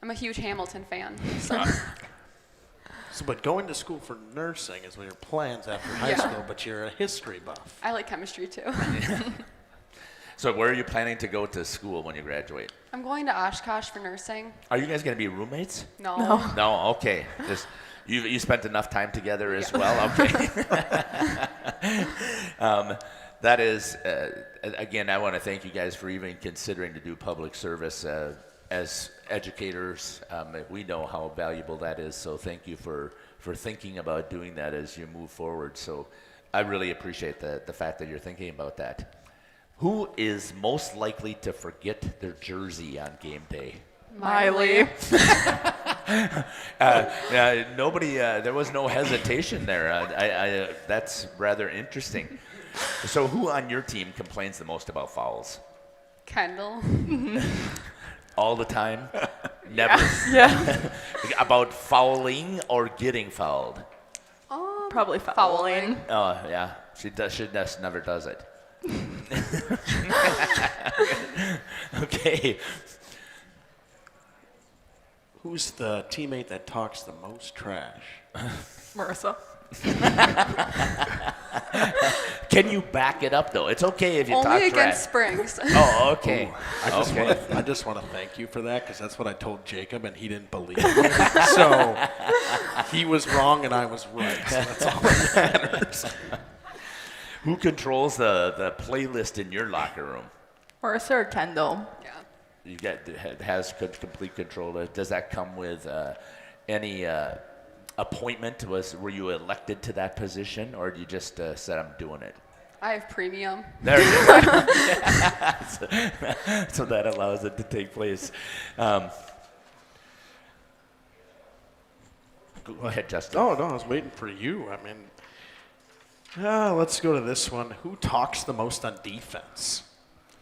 T: I'm a huge Hamilton fan.
C: But going to school for nursing is one of your plans after high school, but you're a history buff.
T: I like chemistry too.
B: So where are you planning to go to school when you graduate?
T: I'm going to Oshkosh for nursing.
B: Are you guys going to be roommates?
T: No.
B: No, okay. Just you spent enough time together as well? Okay. That is, again, I want to thank you guys for even considering to do public service as educators. We know how valuable that is, so thank you for thinking about doing that as you move forward. So I really appreciate the fact that you're thinking about that. Who is most likely to forget their jersey on game day?
L: Miley.
B: Nobody, there was no hesitation there. That's rather interesting. So who on your team complains the most about fouls?
T: Kendall.
B: All the time? Never?
L: Yeah.
B: About fouling or getting fouled?
L: Probably fouling.
B: Oh, yeah. She just never does it. Okay.
C: Who's the teammate that talks the most trash?
L: Marissa.
B: Can you back it up though? It's okay if you talk trash.
T: Only against Springs.
B: Oh, okay.
C: I just want to thank you for that because that's what I told Jacob and he didn't believe me. So he was wrong and I was right. So that's all that matters.
B: Who controls the playlist in your locker room?
L: Marissa or Kendall?
T: Yeah.
B: You has complete control. Does that come with any appointment? Were you elected to that position, or did you just said I'm doing it?
T: I have premium.
B: There you go. So that allows it to take place. Go ahead, Justin.
C: Oh, no, I was waiting for you. I mean, let's go to this one. Who talks the most on defense?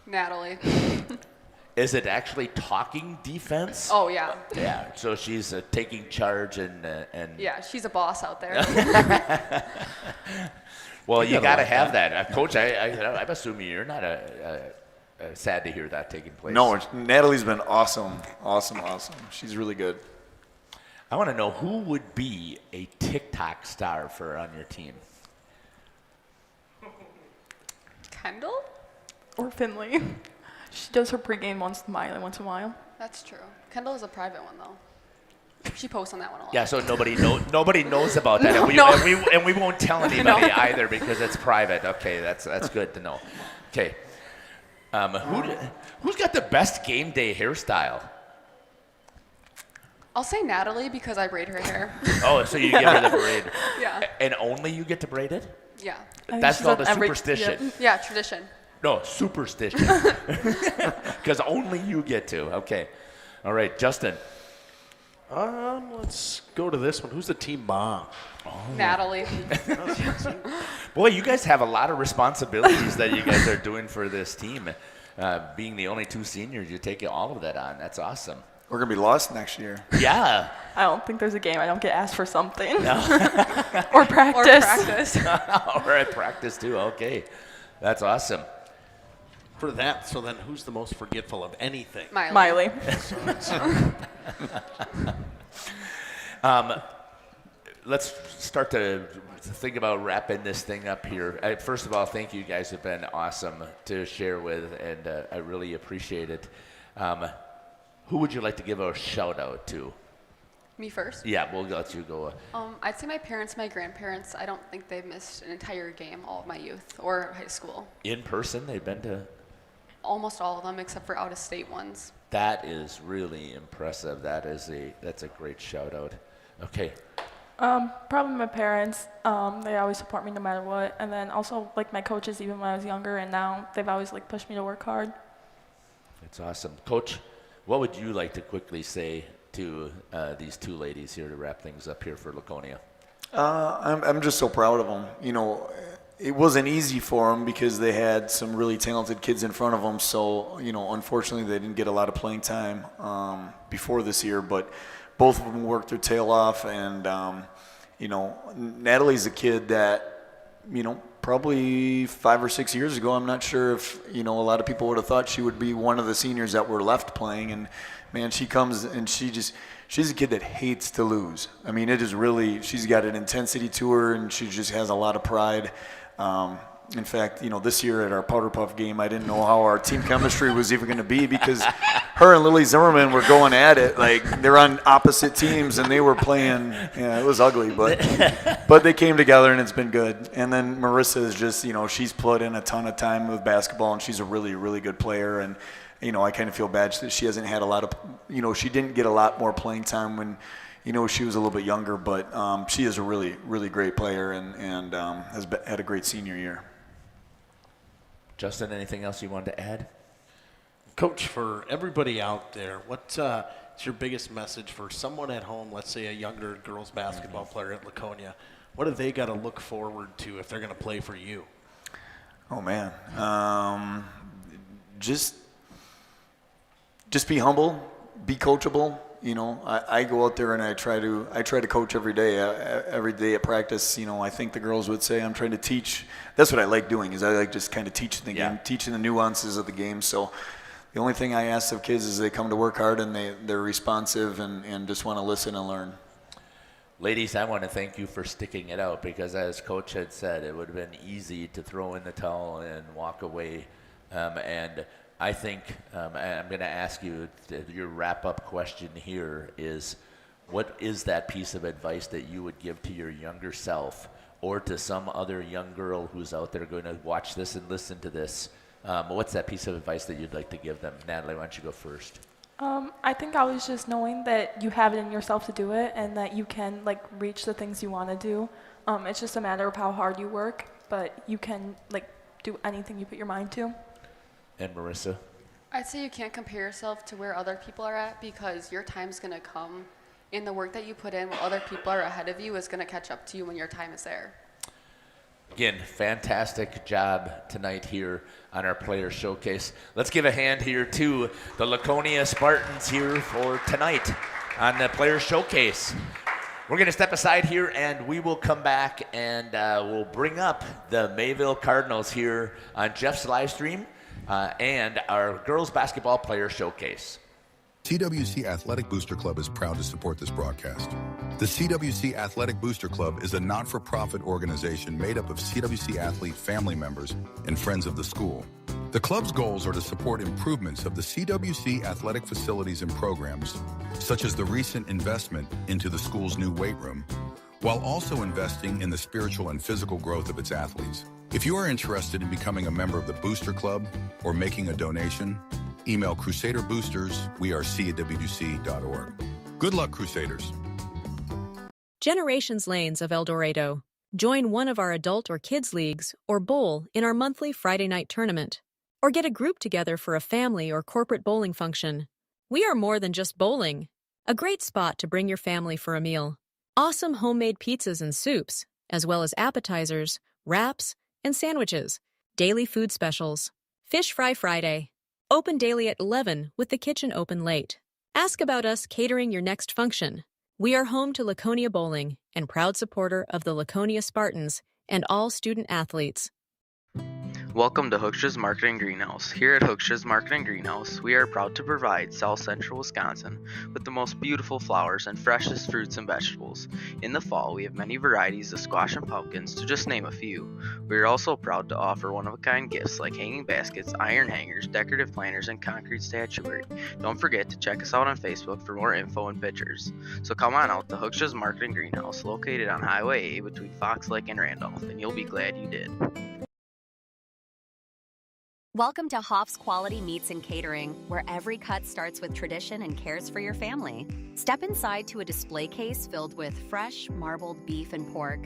T: Natalie.
B: Is it actually talking defense?
T: Oh, yeah.
B: Yeah, so she's taking charge and
T: Yeah, she's a boss out there.
B: Well, you got to have that. Coach, I'm assuming you're not sad to hear that taking place.
S: No, Natalie's been awesome. She's really good.
B: I want to know who would be a TikTok star on your team?
T: Kendall?
L: Or Finley. She does her pregame once in a while.
T: That's true. Kendall is a private one, though. She posts on that one a lot.
B: Yeah, so nobody knows about that, and we won't tell anybody either because it's private. Okay, that's good to know. Okay, who's got the best game day hairstyle?
T: I'll say Natalie because I braid her hair.
B: Oh, so you give her the braid?
T: Yeah.
B: And only you get to braid it?
T: Yeah.
B: That's called a superstition.
T: Yeah, tradition.
B: No, superstition. Because only you get to. Okay. All right, Justin.
C: Let's go to this one. Who's the team mom?
B: Oh.
T: Natalie.
B: Boy, you guys have a lot of responsibilities that you guys are doing for this team. Being the only two seniors, you take all of that on. That's awesome.
S: We're going to be lost next year.
B: Yeah.
L: I don't think there's a game I don't get asked for something.
B: No.
L: Or practice.
B: Or at practice, too. Okay. That's awesome.
C: For that, so then who's the most forgetful of anything?
L: Miley.
B: Let's start to think about wrapping this thing up here. First of all, thank you guys have been awesome to share with, and I really appreciate it. Who would you like to give a shout out to?
T: Me first?
B: Yeah, we'll let you go.
T: I'd say my parents, my grandparents. I don't think they've missed an entire game all of my youth or high school.
B: In person, they've been to?
T: Almost all of them, except for out-of-state ones.
B: That is really impressive. That's a great shout out. Okay.
N: Probably my parents. They always support me no matter what. And then also like my coaches, even when I was younger, and now they've always like pushed me to work hard.
B: That's awesome. Coach, what would you like to quickly say to these two ladies here to wrap things up here for Laconia?
S: I'm just so proud of them. You know, it wasn't easy for them because they had some really talented kids in front of them. So, you know, unfortunately they didn't get a lot of playing time before this year, but both of them worked their tail off. And, you know, Natalie's a kid that, you know, probably 5 or 6 years ago, I'm not sure if, you know, a lot of people would have thought she would be one of the seniors that were left playing. And, man, she comes and she's a kid that hates to lose. I mean, it is really, she's got an intensity to her and she just has a lot of pride. In fact, this year at our Powder Puff game, I didn't know how our team chemistry was even going to be because her and Lily Zimmerman were going at it. Like, they're on opposite teams, and they were playing. Yeah, it was ugly, but they came together, and it's been good. And then Marissa is just, she's put in a ton of time with basketball, and she's a really, really good player. And, I kind of feel bad that she hasn't had a lot of, she didn't get a lot more playing time when, she was a little bit younger. But she is a really, really great player and has had a great senior year.
B: Justin, anything else you wanted to add?
C: Coach, for everybody out there, what's your biggest message for someone at home, let's say a younger girls basketball player at Laconia? What have they got to look forward to if they're going to play for you?
S: Oh, man. Just be humble, be coachable. I go out there and I try to coach every day at practice. I think the girls would say I'm trying to teach. That's what I like doing, is I like just kind of teaching the game, teaching the nuances of the game. So the only thing I ask of kids is they come to work hard and they're responsive and just want to listen and learn.
B: Ladies, I want to thank you for sticking it out, because as Coach had said, it would have been easy to throw in the towel and walk away. And I think I'm going to ask you, your wrap-up question here is, what is that piece of advice that you would give to your younger self or to some other young girl who's out there going to watch this and listen to this? What's that piece of advice that you'd like to give them? Natalie, why don't you go first?
U: I think I was just knowing that you have it in yourself to do it and that you can reach the things you want to do. It's just a matter of how hard you work, but you can do anything you put your mind to.
B: And Marissa?
T: I'd say you can't compare yourself to where other people are at, because your time's going to come, and the work that you put in while other people are ahead of you is going to catch up to you when your time is there.
B: Again, fantastic job tonight here on our player showcase. Let's give a hand here to the Laconia Spartans here for tonight on the player showcase. We're going to step aside here, and we will come back and we'll bring up the Mayville Cardinals here on Jeff's live stream. And our girls basketball player showcase.
V: CWC Athletic Booster Club is proud to support this broadcast. The CWC Athletic Booster Club is a not-for-profit organization made up of CWC athlete family members and friends of the school. The club's goals are to support improvements of the CWC athletic facilities and programs, such as the recent investment into the school's new weight room, while also investing in the spiritual and physical growth of its athletes. If you are interested in becoming a member of the Booster Club or making a donation, email Crusader Boosters, WC@WC.org. Good luck, Crusaders.
W: Generations Lanes of El Dorado. Join one of our adult or kids leagues or bowl in our monthly Friday night tournament. Or get a group together for a family or corporate bowling function. We are more than just bowling. A great spot to bring your family for a meal. Awesome homemade pizzas and soups, as well as appetizers, wraps, and sandwiches, daily food specials, Fish Fry Friday, open daily at 11 with the kitchen open late. Ask about us catering your next function. We are home to Laconia Bowling and proud supporter of the Laconia Spartans and all student athletes.
X: Welcome to Hooksha's Marketing Greenhouse. Here at Hooksha's Marketing Greenhouse, we are proud to provide South Central Wisconsin with the most beautiful flowers and freshest fruits and vegetables. In the fall, we have many varieties of squash and pumpkins, to just name a few. We are also proud to offer one-of-a-kind gifts like hanging baskets, iron hangers, decorative planters, and concrete statuary. Don't forget to check us out on Facebook for more info and pictures. So come on out to Hooksha's Marketing Greenhouse, located on Highway A between Fox Lake and Randolph, and you'll be glad you did.
Y: Welcome to Hoff's Quality Meats and Catering, where every cut starts with tradition and cares for your family. Step inside to a display case filled with fresh, marbled beef and pork,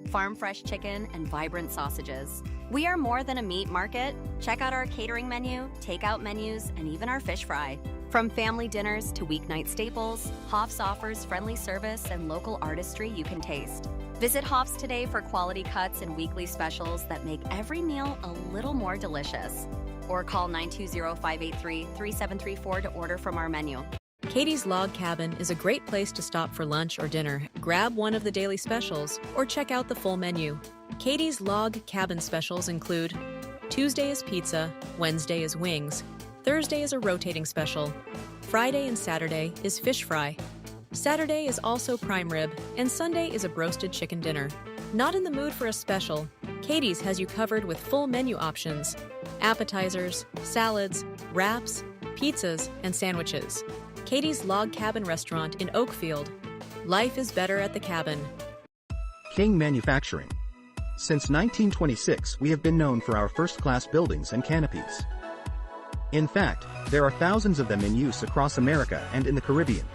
Y: farm-fresh chicken, and vibrant sausages. We are more than a meat market. Check out our catering menu, takeout menus, and even our fish fry. From family dinners to weeknight staples, Hoff's offers friendly service and local artistry you can taste. Visit Hoff's today for quality cuts and weekly specials that make every meal a little more delicious. Or call 920-583-3734 to order from our menu.
W: Katie's Log Cabin is a great place to stop for lunch or dinner. Grab one of the daily specials or check out the full menu. Katie's Log Cabin specials include Tuesday is pizza, Wednesday is wings, Thursday is a rotating special, Friday and Saturday is fish fry. Saturday is also prime rib, and Sunday is a broasted chicken dinner. Not in the mood for a special? Katie's has you covered with full menu options: appetizers, salads, wraps, pizzas, and sandwiches. Katie's Log Cabin Restaurant in Oakfield. Life is better at the cabin.
D: King Manufacturing. Since 1926, we have been known for our first-class buildings and canopies. In fact, there are thousands of them in use across America and in the Caribbean.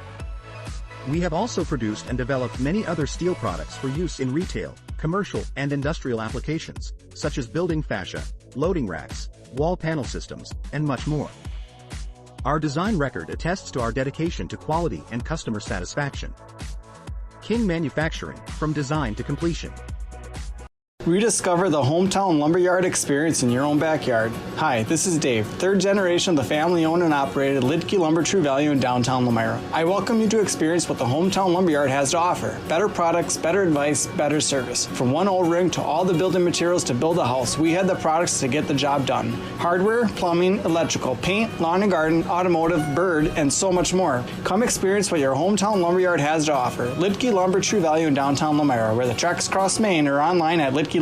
D: We have also produced and developed many other steel products for use in retail, commercial, and industrial applications, such as building fascia, loading racks, wall panel systems, and much more. Our design record attests to our dedication to quality and customer satisfaction. King Manufacturing, from design to completion.
A: Rediscover the hometown lumberyard experience in your own backyard. Hi, this is Dave, third generation of the family-owned and operated Lidke Lumber True Value in downtown Lamira. I welcome you to experience what the hometown lumberyard has to offer. Better products, better advice, better service. From one O-ring to all the building materials to build a house, we had the products to get the job done. Hardware, plumbing, electrical, paint, lawn and garden, automotive, bird, and so much more. Come experience what your hometown lumberyard has to offer. Lidke Lumber True Value in downtown Lamira, where the tracks cross Main, or online at lidkelumber.com.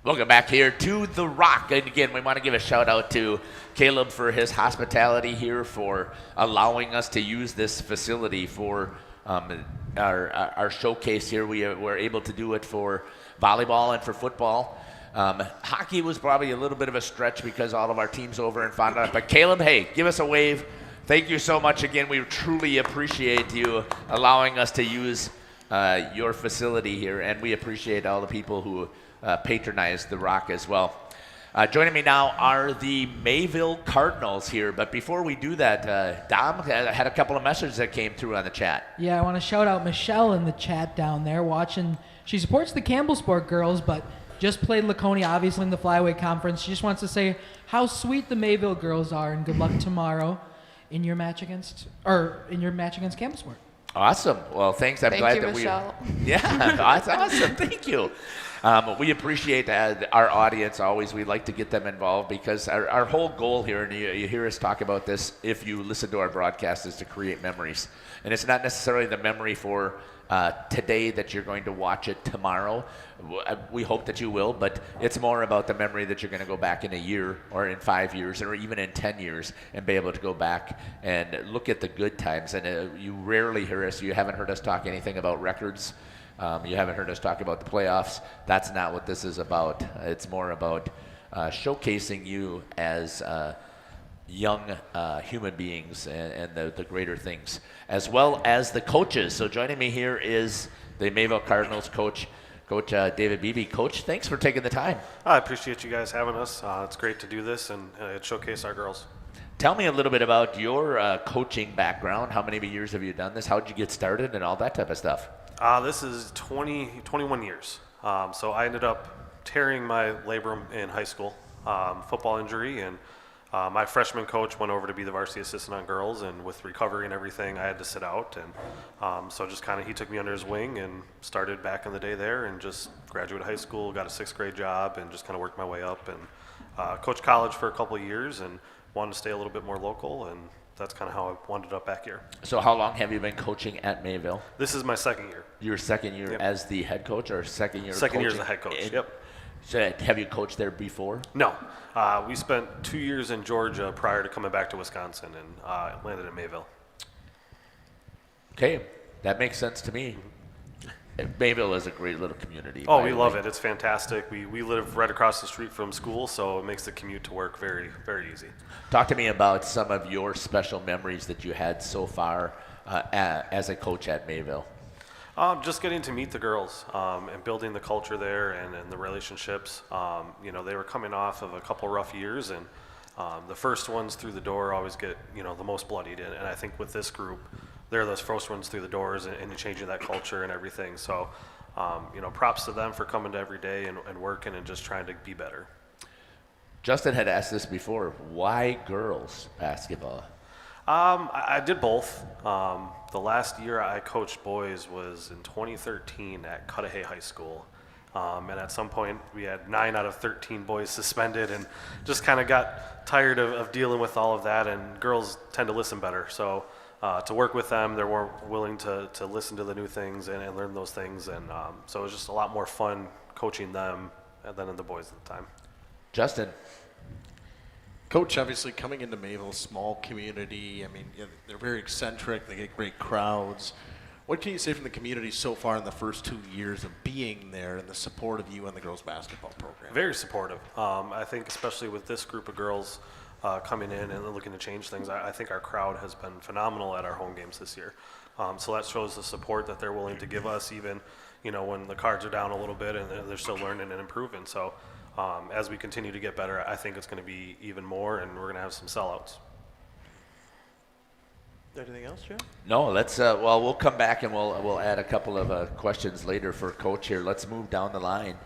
B: Welcome back here to The Rock. And again, we want to give a shout out to Caleb for his hospitality here, for allowing us to use this facility for our showcase here. We were able to do it for volleyball and for football. Hockey was probably a little bit of a stretch because all of our teams over in Fond du Lac. But Caleb, hey, give us a wave. Thank you so much again. We truly appreciate you allowing us to use your facility here, and we appreciate all the people who patronize The Rock as well. Joining me now are the Mayville Cardinals here, but before we do that, Dom had a couple of messages that came through on the chat.
E: Yeah, I want to shout out Michelle in the chat down there watching. She supports the Campbellsport girls, but just played Laconia, obviously, in the Flyweight Conference. She just wants to say how sweet the Mayville girls are, and good luck tomorrow in your match against Campbellsport.
B: Awesome. Well, thanks. I'm glad that
E: Michelle.
B: Yeah, that's awesome. Thank you. We appreciate our audience always. We like to get them involved because our whole goal here, and you hear us talk about this if you listen to our broadcast, is to create memories. And it's not necessarily the memory for today that you're going to watch it tomorrow. We hope that you will, but it's more about the memory that you're going to go back in a year or in 5 years or even in 10 years and be able to go back and look at the good times. And you rarely hear us. You haven't heard us talk anything about records. You haven't heard us talk about the playoffs. That's not what this is about. It's more about showcasing you as young human beings and the greater things, as well as the coaches. So joining me here is the Mayville Cardinals coach, Coach David Beebe. Coach, thanks for taking the time.
F: I appreciate you guys having us. It's great to do this and showcase our girls.
B: Tell me a little bit about your coaching background. How many years have you done this? How did you get started and all that type of stuff?
F: This is 21 years. So I ended up tearing my labrum in high school, football injury, and my freshman coach went over to be the varsity assistant on girls, and with recovery and everything, I had to sit out. And so just kind of he took me under his wing and started back in the day there, and just graduated high school, got a 6th grade job, and just kind of worked my way up. And coached college for a couple of years and wanted to stay a little bit more local, and that's kind of how I wound up back here.
B: So how long have you been coaching at Mayville?
F: This is my 2nd year.
B: Your 2nd year
F: Yep.
B: as the head coach, or 2nd year?
F: Second year as
B: coaching?
F: the head coach,
B: And
F: yep.
B: So have you coached there before?
F: No. We spent 2 years in Georgia prior to coming back to Wisconsin, and landed in Mayville.
B: Okay, that makes sense to me. Mayville is a great little community.
F: Oh, we love it. It's fantastic. We live right across the street from school, so it makes the commute to work very, very easy.
B: Talk to me about some of your special memories that you had so far as a coach at Mayville.
F: Just getting to meet the girls and building the culture there and the relationships. They were coming off of a couple rough years, and the first ones through the door always get the most bloodied. And I think with this group, they're those first ones through the doors and changing that culture and everything. So, props to them for coming to every day and working and just trying to be better.
B: Justin had asked this before. Why girls basketball?
F: I did both. The last year I coached boys was in 2013 at Cudahy High School. And at some point we had 9 out of 13 boys suspended and just kind of got tired of dealing with all of that, and girls tend to listen better. So to work with them. They're more willing to listen to the new things and learn those things. And so it was just a lot more fun coaching them than the boys at the time.
B: Justin.
C: Coach, obviously coming into Mayville, small community. I mean, they're very eccentric. They get great crowds. What can you say from the community so far in the first 2 years of being there and the support of you and the girls basketball program?
F: Very supportive. I think especially with this group of girls coming in and looking to change things, I think our crowd has been phenomenal at our home games this year. So that shows the support that they're willing to give us, even when the cards are down a little bit and they're still learning and improving. So as we continue to get better, I think it's going to be even more, and we're going to have some sellouts.
C: Anything else, Joe?
B: No, let's. Well, we'll come back and we'll add a couple of questions later for Coach here. Let's move down the line.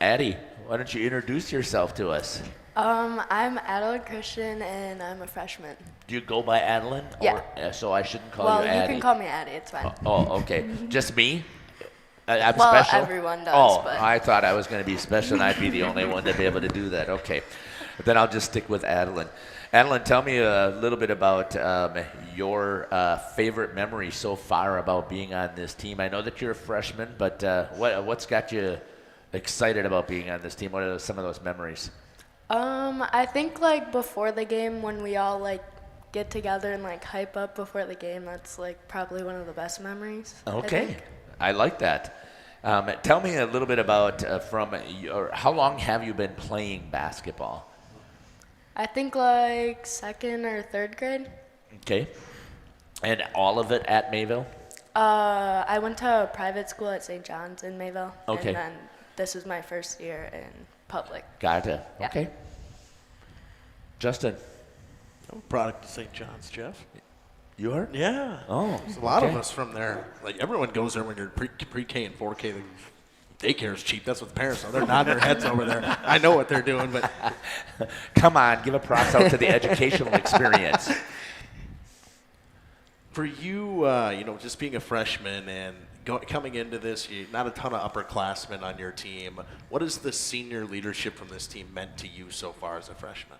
B: Addie, why don't you introduce yourself to us?
M: I'm Adeline Christian, and I'm a freshman.
B: Do you go by Adeline?
M: Yeah.
B: Or, so I shouldn't call
M: well,
B: you Addie?
M: You can call me Addie. It's fine.
B: Oh, okay. Just me? I'm
M: well,
B: special?
M: Everyone does.
B: Oh,
M: but.
B: I thought I was going to be special, and I'd be the only one to be able to do that. Okay. But then I'll just stick with Adeline. Adeline, tell me a little bit about your favorite memory so far about being on this team. I know that you're a freshman, but what's got you excited about being on this team? What are some of those memories?
M: I think before the game, when we all get together and hype up before the game, that's probably one of the best memories.
B: Okay, I like that. Tell me a little bit about how long have you been playing basketball?
M: I think second or third grade.
B: Okay, and all of it at Mayville?
M: I went to a private school at St. John's in Mayville.
B: Okay.
M: And then this is my first year in public.
B: Gotcha.
M: Yeah.
B: Okay. Justin.
C: I'm a product of St. John's, Jeff.
B: You are?
C: Yeah.
B: Oh,
C: there's a lot of us from there. Everyone goes there when you're pre-K and 4K. Daycare is cheap. That's what the parents are. They're nodding their heads over there. I know what they're doing, but
B: come on, give a props out to the educational experience.
C: For you, just being a freshman and coming into this, not a ton of upperclassmen on your team. What has the senior leadership from this team meant to you so far as a freshman?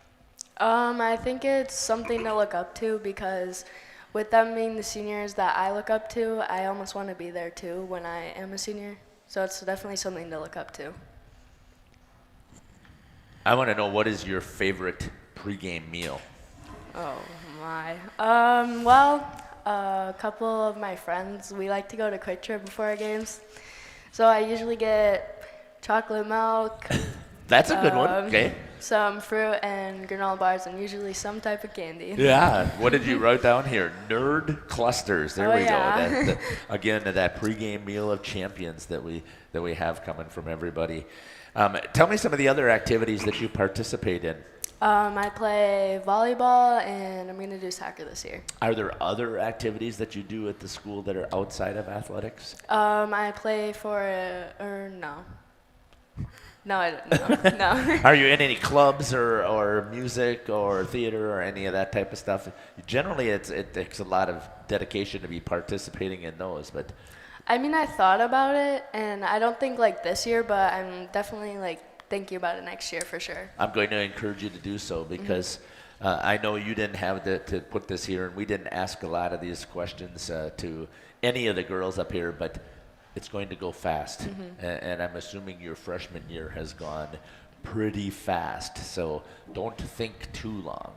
M: I think it's something to look up to because with them being the seniors that I look up to, I almost want to be there too when I am a senior. So it's definitely something to look up to.
B: I want to know, what is your favorite pregame meal?
M: Oh, my. Well, a couple of my friends, we like to go to Quick Trip before our games. So I usually get chocolate milk.
B: That's a good one. Okay.
M: Some fruit and granola bars, and usually some type of candy.
B: Yeah. What did you write down here? Nerd clusters. There we
M: yeah.
B: go. Again, that pregame meal of champions that we have coming from everybody. Tell me some of the other activities that you participate in.
M: I play volleyball, and I'm going to do soccer this year.
B: Are there other activities that you do at the school that are outside of athletics?
M: I play for no. No, I don't. No.
B: Are you in any clubs or music or theater or any of that type of stuff? Generally, it takes a lot of dedication to be participating in those. But
M: I mean, I thought about it, and I don't think this year, but I'm definitely thinking about it next year for sure.
B: I'm going to encourage you to do so because I know you didn't have to put this here, and we didn't ask a lot of these questions to any of the girls up here, but it's going to go fast, and I'm assuming your freshman year has gone pretty fast, so don't think too long.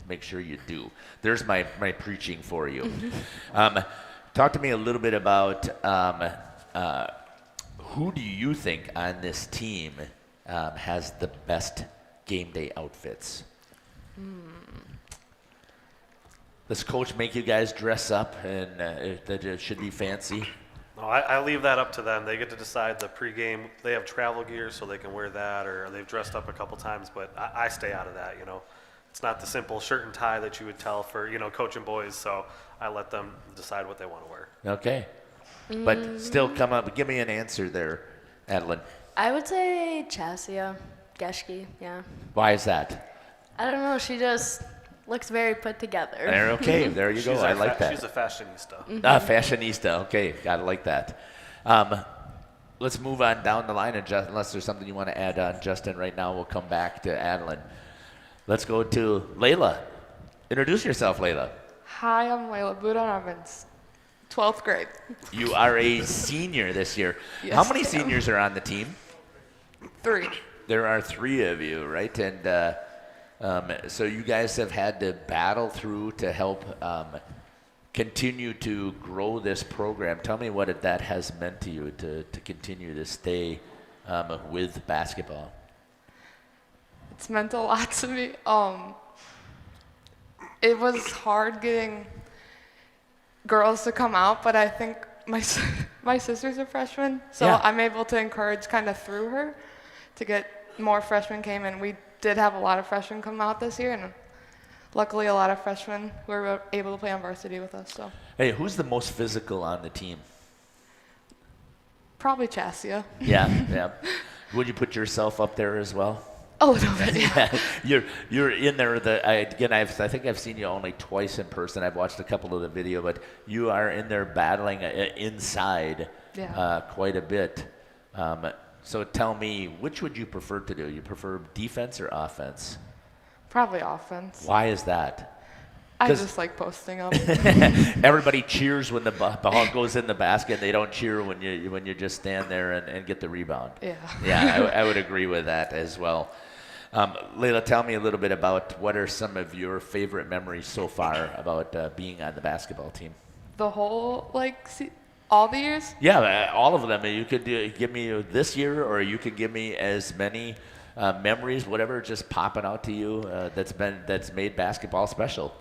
B: Make sure you do. There's my preaching for you. Talk to me a little bit about who do you think on this team has the best game day outfits? Does coach make you guys dress up and that it should be fancy?
F: No, I leave that up to them. They get to decide the pregame. They have travel gear, so they can wear that, or they've dressed up a couple times, but I stay out of that, It's not the simple shirt and tie that you would tell for, coaching boys, so I let them decide what they want to wear.
B: Okay. But still come up, give me an answer there, Adeline.
M: I would say Chassia Geschke, yeah.
B: Why is that?
M: I don't know, she just looks very put together.
B: Okay, there you go. I like that.
F: She's a fashionista.
B: Fashionista. Okay, gotta like that. Let's move on down the line, and unless there's something you want to add on, Justin, right now we'll come back to Adeline. Let's go to Layla. Introduce yourself, Layla.
G: Hi, I'm Layla Buddha, and I'm in 12th grade.
B: You are a senior this year.
G: Yes,
B: How many
G: I am.
B: seniors are on the team?
G: 3.
B: There are 3 of you, right? And so you guys have had to battle through to help continue to grow this program. Tell me what that has meant to you to continue to stay with basketball.
G: It's meant a lot to me. It was hard getting girls to come out, but I think my sister's a freshman, so
B: Yeah.
G: I'm able to encourage kind of through her to get more freshmen came in. We did have a lot of freshmen come out this year, and luckily a lot of freshmen were able to play on varsity with us. So
B: Hey, who's the most physical on the team?
G: probably Chassia.
B: Yeah. Would you put yourself up there as well?
G: A little bit, yeah.
B: You're in there. I think I've seen you only twice in person. I've watched a couple of the video, but you are in there battling inside quite a bit. So tell me, which would you prefer to do? You prefer defense or offense?
G: Probably offense.
B: Why is that?
G: I just like posting up.
B: Everybody cheers when the ball goes in the basket. They don't cheer when you just stand there and get the rebound.
G: Yeah.
B: I would agree with that as well. Layla, tell me a little bit about what are some of your favorite memories so far about being on the basketball team.
G: The whole all the years?
B: Yeah, all of them. You could give me this year, or you could give me as many memories, whatever, just popping out to you that's made basketball special.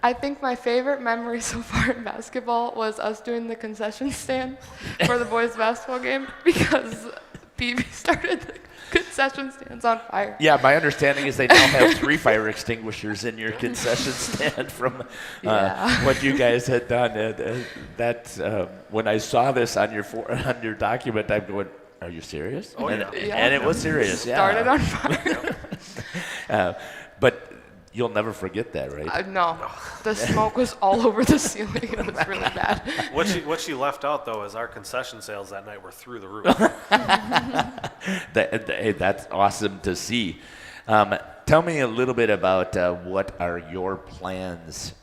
G: I think my favorite memory so far in basketball was us doing the concession stand for the boys' basketball game because BB started the concession stands on fire.
B: Yeah, my understanding is they now have 3 fire extinguishers in your concession stand from what you guys had done. When I saw this on your document, I'm going, "Are you serious?"
F: Oh, yeah.
B: And it was serious. Yeah.
G: Started on fire.
B: But you'll never forget that, right?
G: No, the smoke was all over the ceiling. It was really bad.
F: What she left out though is our concession sales that night were through the roof.
B: That's awesome to see. Tell me a little bit about what are your plans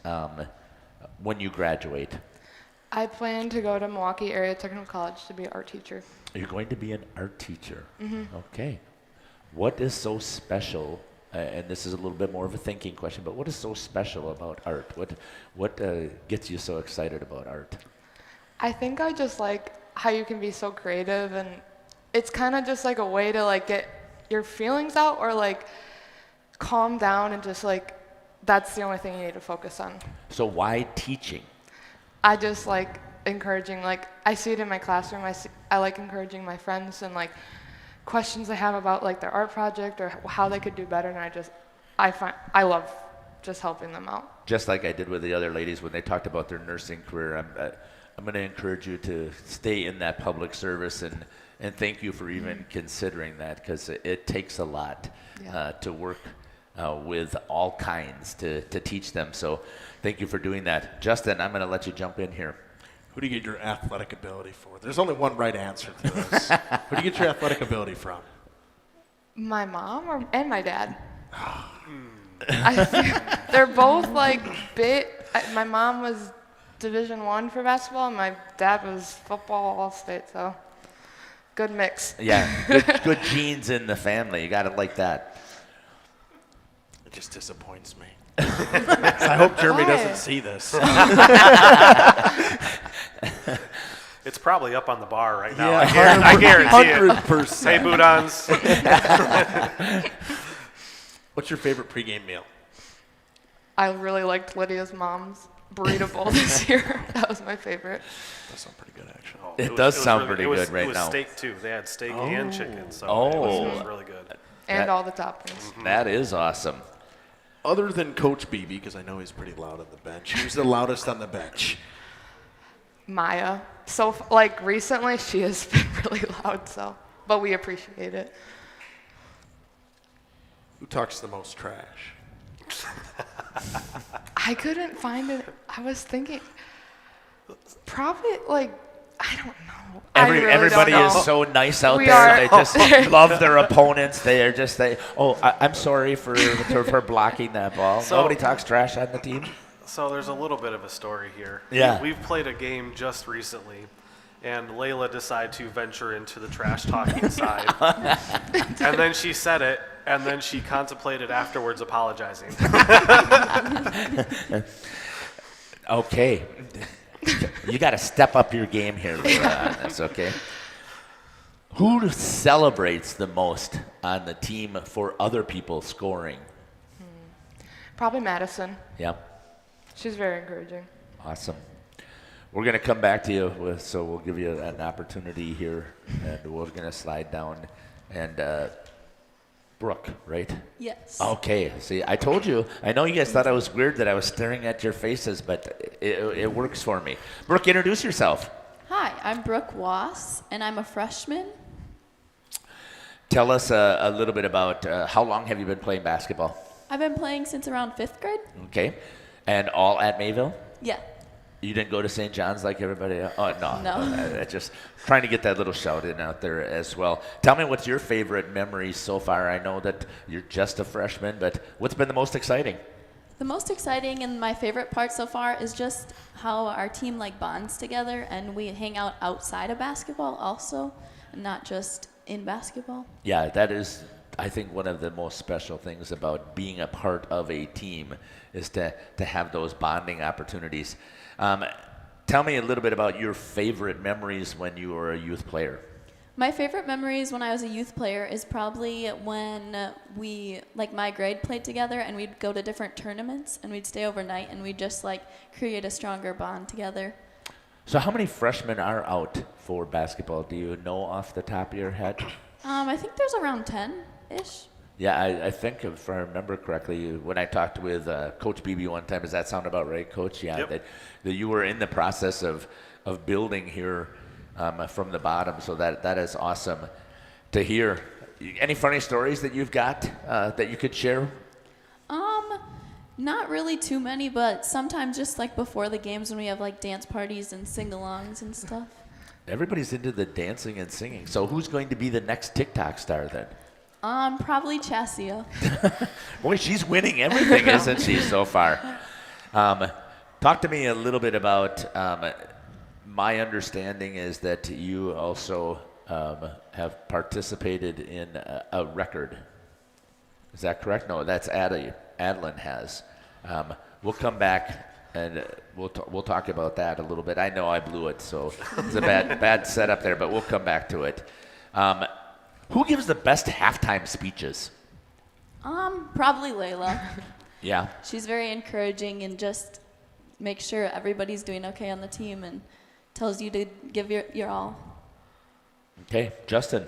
B: when you graduate.
G: I plan to go to Milwaukee Area Technical College to be an art teacher.
B: You're going to be an art teacher.
G: Mhm.
B: Okay. What is so special? And this is a little bit more of a thinking question, but what is so special about art? What gets you so excited about art?
G: I think I just like how you can be so creative, and it's kind of just like a way to like get your feelings out or like calm down and just like that's the only thing you need to focus on.
B: So why teaching?
G: I just like encouraging, like I see it in my classroom. I like encouraging my friends and like questions they have about like their art project or how they could do better, and I love just helping them out.
B: Just like I did with the other ladies when they talked about their nursing career, I'm going to encourage you to stay in that public service, and thank you for even considering that, because it takes a lot to work with all kinds to teach them. So thank you for doing that. Justin, I'm going to let you jump in here.
C: Who do you get your athletic ability for? There's only one right answer to this. Who do you get your athletic ability from?
G: My mom and my dad. They're both like big. My mom was Division I for basketball, and my dad was football all-state, so good mix.
B: Yeah, good genes in the family. You got to like that.
C: It just disappoints me. I hope Jeremy doesn't see this.
F: It's probably up on the bar right now.
C: Yeah,
F: I guarantee it.
C: 100%.
F: Hey, Boudons.
C: What's your favorite pregame meal?
G: I really liked Lydia's mom's burrito bowl this year. That was my favorite.
C: That sounds pretty good, actually.
B: It does sound pretty good right
F: now. It was
B: now.
F: steak, too. They had steak and chicken, so it was really good.
G: And all the toppings.
B: That is awesome.
C: Other than Coach BB, because I know he's pretty loud on the bench, who's the loudest on the bench?
G: Maya. So, like, recently she has been really loud, so, but we appreciate it.
C: Who talks the most trash?
G: I couldn't find it. I was thinking, probably, like, I don't know. I really
B: Everybody
G: don't
B: is
G: know.
B: so nice out
G: We
B: there.
G: are.
B: They just love their opponents. I'm sorry for blocking that ball.
F: So-
B: Nobody talks trash on the team.
F: So there's a little bit of a story here.
B: Yeah.
F: We've played a game just recently, and Layla decided to venture into the trash talking side. And then she said it, and then she contemplated afterwards apologizing.
B: Okay. You got to step up your game here, Layla, on this, okay? Who celebrates the most on the team for other people scoring?
G: Probably Madison.
B: Yep.
G: She's very encouraging.
B: Awesome. We're going to come back to you, so we'll give you an opportunity here, and we're going to slide down. And Brooke, right?
L: Yes.
B: Okay. See, I told you. I know you guys thought I was weird that I was staring at your faces, but it works for me. Brooke, introduce yourself.
H: Hi, I'm Brooke Wass, and I'm a freshman.
B: Tell us a little bit about how long have you been playing basketball?
H: I've been playing since around 5th grade.
B: Okay. And all at Mayville?
H: Yeah.
B: You didn't go to St. John's like everybody else? Oh, no.
H: No.
B: Just trying to get that little shout in out there as well. Tell me what's your favorite memories so far. I know that you're just a freshman, but what's been the most exciting?
H: The most exciting and my favorite part so far is just how our team bonds together, and we hang out outside of basketball also, not just in basketball.
B: Yeah, that is, I think, one of the most special things about being a part of a team is to have those bonding opportunities. Tell me a little bit about your favorite memories when you were a youth player.
H: My favorite memories when I was a youth player is probably when we, my grade, played together, and we'd go to different tournaments, and we'd stay overnight, and we'd just create a stronger bond together.
B: So how many freshmen are out for basketball? Do you know off the top of your head?
H: I think there's around 10-ish.
B: Yeah, I think if I remember correctly, when I talked with Coach Beebe one time, does that sound about right, Coach? Yeah,
F: Yep.
B: that you were in the process of building here from the bottom, so that is awesome to hear. Any funny stories that you've got that you could share?
H: Not really too many, but sometimes just before the games when we have dance parties and sing-alongs and stuff.
B: Everybody's into the dancing and singing. So who's going to be the next TikTok star then?
H: Probably Chassia.
B: Boy, she's winning everything, isn't she, so far? Talk to me a little bit about, my understanding is that you also have participated in a record. Is that correct? No, that's Adeline has. We'll come back and we'll talk about that a little bit. I know I blew it, so it's a bad setup there, but we'll come back to it. Who gives the best halftime speeches?
H: Probably Layla.
B: Yeah.
H: She's very encouraging and just makes sure everybody's doing okay on the team and tells you to give your all.
B: Okay, Justin.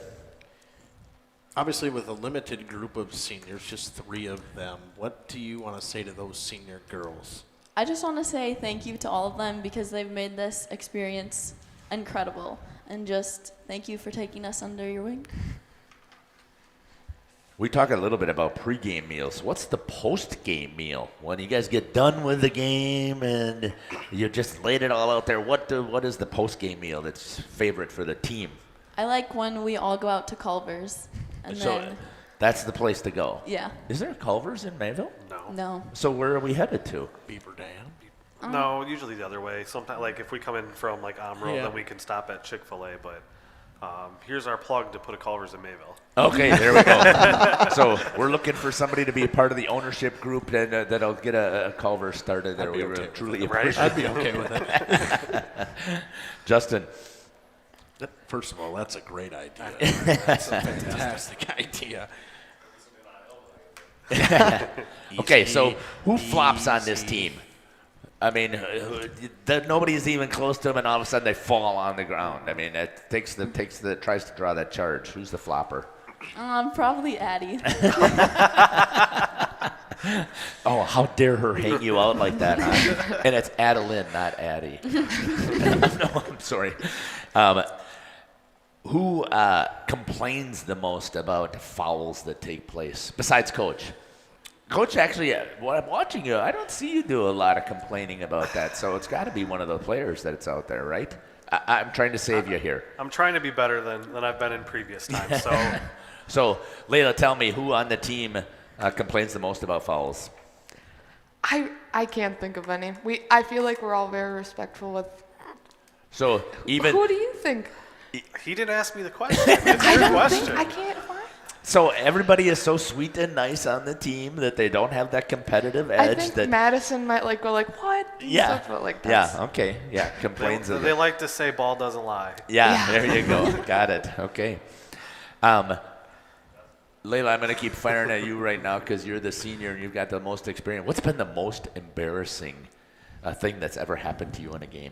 C: Obviously, with a limited group of seniors, just 3 of them, what do you want to say to those senior girls?
H: I just want to say thank you to all of them because they've made this experience incredible. And just thank you for taking us under your wing.
B: We talk a little bit about pregame meals. What's the post-game meal? When you guys get done with the game and you just laid it all out there, what is the post-game meal that's favorite for the team?
H: I like when we all go out to Culver's. And then,
B: that's the place to go.
H: Yeah.
B: Is there a Culver's in Mayville?
H: No.
B: So where are we headed to?
C: Beaver Dam?
F: No, usually the other way. Sometimes, if we come in from Omro,
C: Yeah.
F: then we can stop at Chick-fil-A. But here's our plug to put a Culver's in Mayville.
B: Okay, there we go. So we're looking for somebody to be a part of the ownership group and that'll get a Culver's started there. We
C: okay
B: truly
C: with it.
B: appreciate
C: I'd be okay with it.
B: Justin.
C: First of all, that's a great idea. That's a fantastic idea.
B: Okay, so who flops on this team? I mean, nobody's even close to them, and all of a sudden they fall on the ground. I mean, it tries to draw that charge. Who's the flopper?
H: Probably Addie.
B: Oh, how dare her hang you out like that, huh? And it's Adeline, not Addie. No, I'm sorry. Who complains the most about fouls that take place, besides Coach? Coach, actually, when I'm watching you, I don't see you do a lot of complaining about that. So it's got to be one of the players that's out there, right? I'm trying to save you here.
F: I'm trying to be better than I've been in previous times. So,
B: so Layla, tell me who on the team complains the most about fouls?
G: I can't think of any. I feel like we're all very respectful with.
B: So even.
G: Who do you think?
F: He didn't ask me the question. It's your question.
G: I can't find.
B: So everybody is so sweet and nice on the team that they don't have that competitive edge.
G: I think
B: that
G: Madison might go what?
B: Yeah.
G: Stuff, but
B: Yeah. Okay. Yeah. Complains of
F: They
B: it.
F: like to say ball doesn't lie.
B: Yeah. There you go. Got it. Okay. Layla, I'm going to keep firing at you right now because you're the senior and you've got the most experience. What's been the most embarrassing thing that's ever happened to you in a game?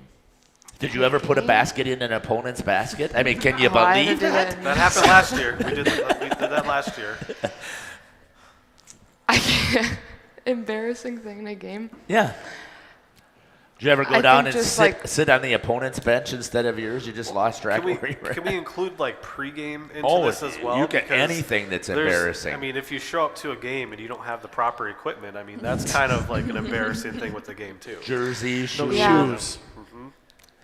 B: Did you ever put a basket in an opponent's basket? I mean, can you believe that?
F: That happened last year. We did that last year.
G: I can't. Embarrassing thing in a game?
B: Yeah. Did you ever go down and
G: just
B: sit on the opponent's bench instead of yours? You just lost track
F: Can
B: of where you were.
F: we include pregame into
B: Oh,
F: this as well?
B: you can
F: Because
B: anything that's
F: there's-
B: embarrassing.
F: I mean, if you show up to a game and you don't have the proper equipment, I mean, that's kind of like an embarrassing thing with the game too.
B: Jersey,
C: No
B: shoes.
C: shoes.
F: Mm-hmm.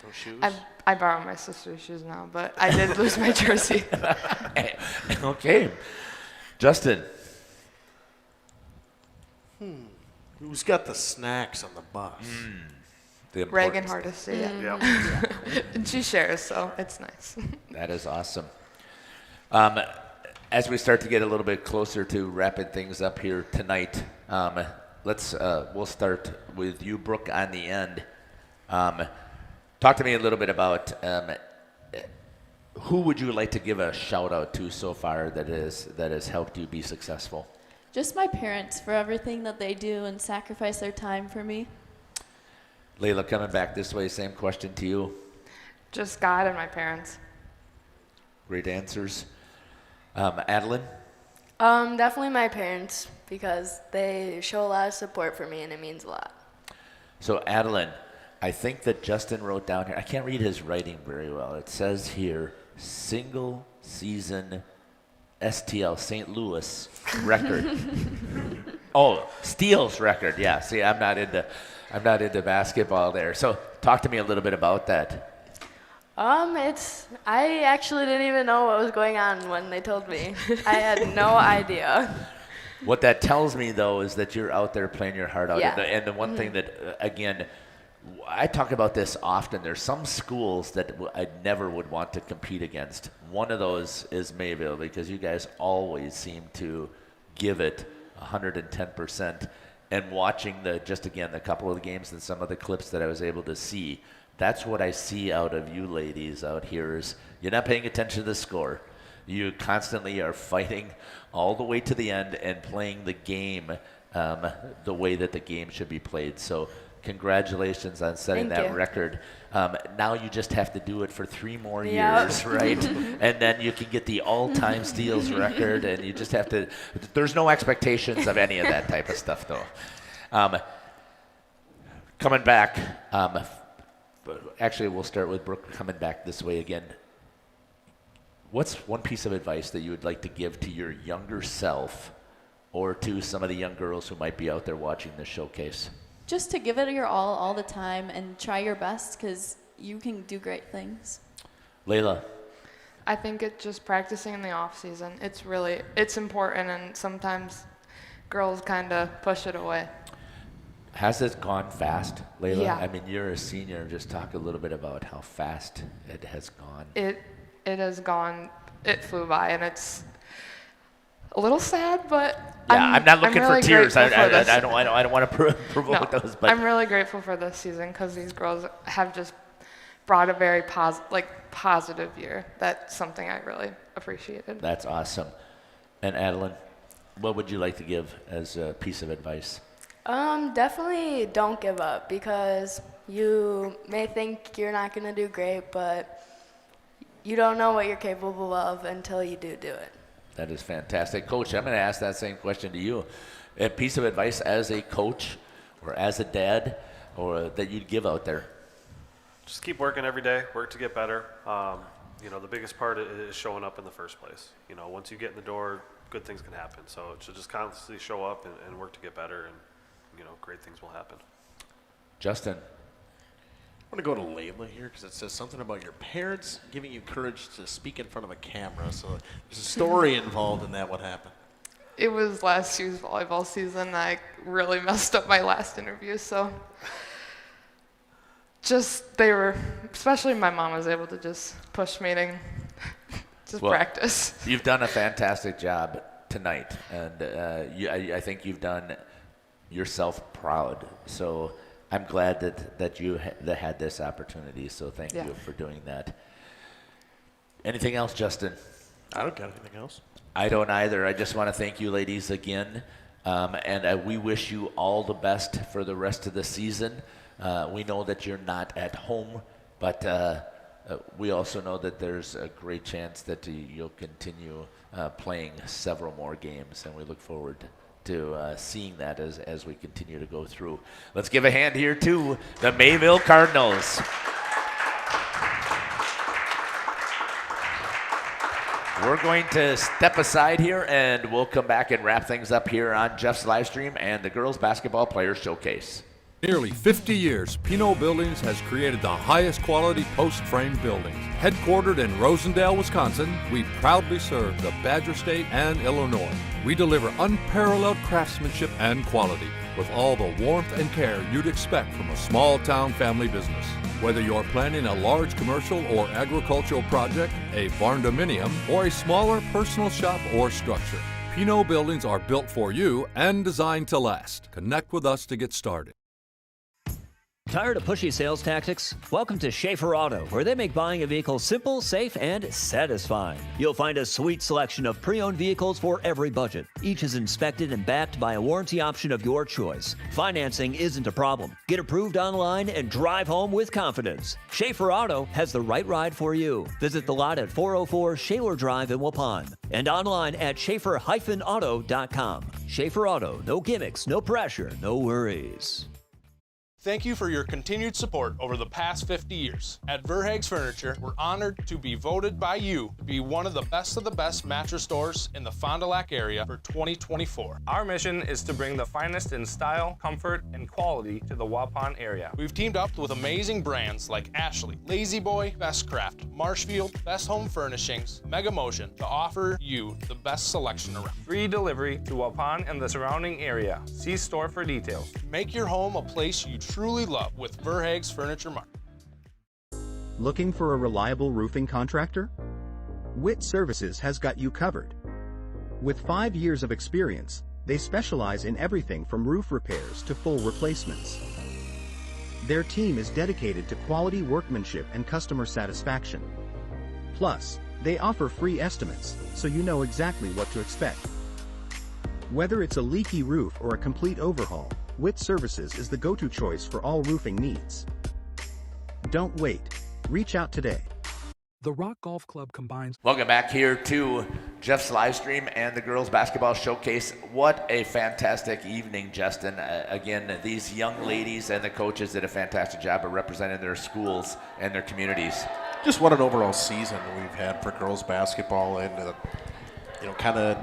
C: No shoes.
G: I borrow my sister's shoes now, but I did lose my jersey.
B: Okay. Justin.
C: Who's got the snacks on the bus?
G: Reagan Hardesty. Yeah. And she shares, so it's nice.
B: That is awesome. As we start to get a little bit closer to wrapping things up here tonight, we'll start with you, Brooke, on the end. Talk to me a little bit about who would you like to give a shout out to so far that has helped you be successful?
H: Just my parents for everything that they do and sacrifice their time for me.
B: Layla, coming back this way, same question to you.
G: Just God and my parents.
B: Great answers. Adeline?
M: Definitely my parents because they show a lot of support for me and it means a lot.
B: So Adeline, I think that Justin wrote down here, I can't read his writing very well. It says here, single season STL, St. Louis record. Oh, steals record. Yeah, see, I'm not into basketball there. So talk to me a little bit about that.
M: I actually didn't even know what was going on when they told me. I had no idea.
B: What that tells me, though, is that you're out there playing your heart out.
M: Yeah.
B: And the one thing that, again, I talk about this often. There's some schools that I never would want to compete against. One of those is Mayville because you guys always seem to give it 110%. And watching the couple of the games and some of the clips that I was able to see, that's what I see out of you ladies out here is you're not paying attention to the score. You constantly are fighting all the way to the end and playing the game the way that the game should be played. So congratulations on setting
M: Thank
B: that
M: you.
B: record. Now you just have to do it for 3 more years, right? And then you can get the all-time steals record, and you just have to. There's no expectations of any of that type of stuff, though. Coming back, actually, we'll start with Brooke coming back this way again. What's one piece of advice that you would like to give to your younger self or to some of the young girls who might be out there watching this showcase?
H: Just to give it your all the time and try your best because you can do great things.
B: Layla.
G: I think it's just practicing in the off season. It's important, and sometimes girls kind of push it away.
B: Has it gone fast, Layla?
G: Yeah.
B: I mean, you're a senior. Just talk a little bit about how fast it has gone.
G: It has gone. It flew by, and it's a little sad, but
B: yeah, I'm not looking
G: really
B: for tears. I
G: grateful
B: don't want to provoke those. But
G: I'm really grateful for this season because these girls have just brought a very positive year. That's something I really appreciated.
B: That's awesome. And Adeline, what would you like to give as a piece of advice?
M: Definitely don't give up because you may think you're not going to do great, but you don't know what you're capable of until you do it.
B: That is fantastic. Coach, I'm going to ask that same question to you. A piece of advice as a coach or as a dad or that you'd give out there?
F: Just keep working every day, work to get better. The biggest part is showing up in the first place. Once you get in the door, good things can happen. So it should just constantly show up and work to get better, and great things will happen.
B: Justin.
C: I'm going to go to Layla here because it says something about your parents giving you courage to speak in front of a camera. So there's a story involved in that. What happened?
G: It was last year's volleyball season. I really messed up my last interview, so especially my mom was able to just push me to just practice.
B: You've done a fantastic job tonight, and I think you've done yourself proud. So I'm glad that you had this opportunity. So thank you for doing that. Anything else, Justin?
C: I don't got anything else.
B: I don't either. I just want to thank you ladies again, and we wish you all the best for the rest of the season. We know that you're not at home, but we also know that there's a great chance that you'll continue playing several more games, and we look forward to seeing that as we continue to go through. Let's give a hand here to the Mayville Cardinals. We're going to step aside here, and we'll come back and wrap things up here on Jeff's live stream and the Girls Basketball Players Showcase.
I: Nearly 50 years, Pinot Buildings has created the highest quality post-frame buildings. Headquartered in Rosendale, Wisconsin, we proudly serve the Badger State and Illinois. We deliver unparalleled craftsmanship and quality with all the warmth and care you'd expect from a small-town family business. Whether you're planning a large commercial or agricultural project, a barn-dominium, or a smaller personal shop or structure, Pinot Buildings are built for you and designed to last. Connect with us to get started.
J: Tired of pushy sales tactics? Welcome to Schaefer Auto, where they make buying a vehicle simple, safe, and satisfying. You'll find a sweet selection of pre-owned vehicles for every budget. Each is inspected and backed by a warranty option of your choice. Financing isn't a problem. Get approved online and drive home with confidence. Schaefer Auto has the right ride for you. Visit the lot at 404 Shaler Drive in Waupun and online at schaefer-auto.com. Schaefer Auto, no gimmicks, no pressure, no worries.
K: Thank you for your continued support over the past 50 years. At Verhaeg's Furniture, we're honored to be voted by you to be one of the best mattress stores in the Fond du Lac area for 2024.
O: Our mission is to bring the finest in style, comfort, and quality to the Waupun area.
K: We've teamed up with amazing brands like Ashley, Lazy Boy, Bestcraft, Marshfield, Best Home Furnishings, Mega Motion to offer you the best selection around.
O: Free delivery to Waupun and the surrounding area. See store for details.
K: Make your home a place you truly love with Verhaeg's Furniture Mart.
D: Looking for a reliable roofing contractor? Witt Services has got you covered. With 5 years of experience, they specialize in everything from roof repairs to full replacements. Their team is dedicated to quality workmanship and customer satisfaction. Plus, they offer free estimates, so you know exactly what to expect. Whether it's a leaky roof or a complete overhaul, Witt Services is the go-to choice for all roofing needs. Don't wait. Reach out today.
P: The Rock Golf Club combines.
B: Welcome back here to Jeff's live stream and the Girls Basketball Showcase. What a fantastic evening, Justin. Again, these young ladies and the coaches did a fantastic job of representing their schools and their communities.
C: Just what an overall season we've had for girls basketball, and kind of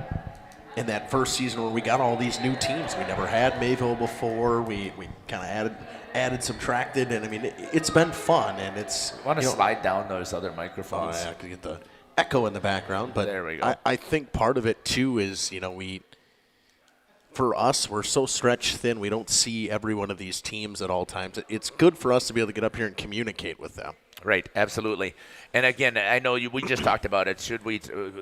C: in that first season where we got all these new teams. We never had Mayville before. We kind of added, subtracted, and I mean it's been fun. And it's
B: I want to slide down those other microphones.
C: I could get the echo in the background, but
B: there we go.
C: I think part of it too is for us, we're so stretched thin. We don't see every one of these teams at all times. It's good for us to be able to get up here and communicate with them.
B: Right, absolutely. And again, I know we just talked about it.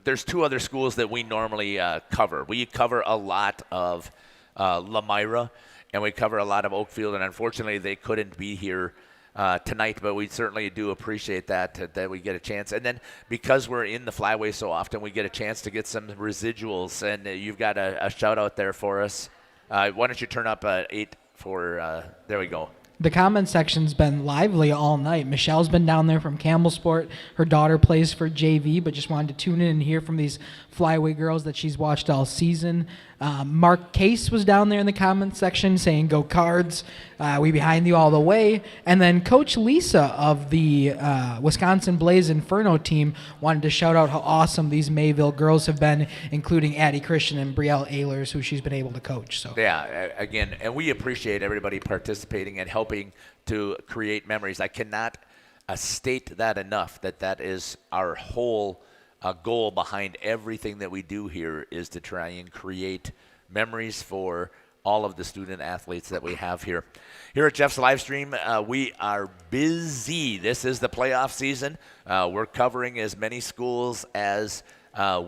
B: There's two other schools that we normally cover. We cover a lot of Lamira, and we cover a lot of Oakfield, and unfortunately they couldn't be here tonight, but we certainly do appreciate that we get a chance. And then because we're in the flyway so often, we get a chance to get some residuals, and you've got a shout out there for us. Why don't you turn up 8 for, there we go.
E: The comment section's been lively all night. Michelle's been down there from Campbellsport. Her daughter plays for JV, but just wanted to tune in and hear from these flyway girls that she's watched all season. Mark Case was down there in the comments section saying, "Go Cards, we behind you all the way." And then Coach Lisa of the Wisconsin Blaze Inferno team wanted to shout out how awesome these Mayville girls have been, including Addie Christian and Brielle Ehlers, who she's been able to coach. So
B: yeah, again, and we appreciate everybody participating and helping to create memories. I cannot state that enough, that is our whole goal behind everything that we do here, is to try and create memories for all of the student athletes that we have here. Here at Jeff's Livestream, we are busy. This is the playoff season. We're covering as many schools as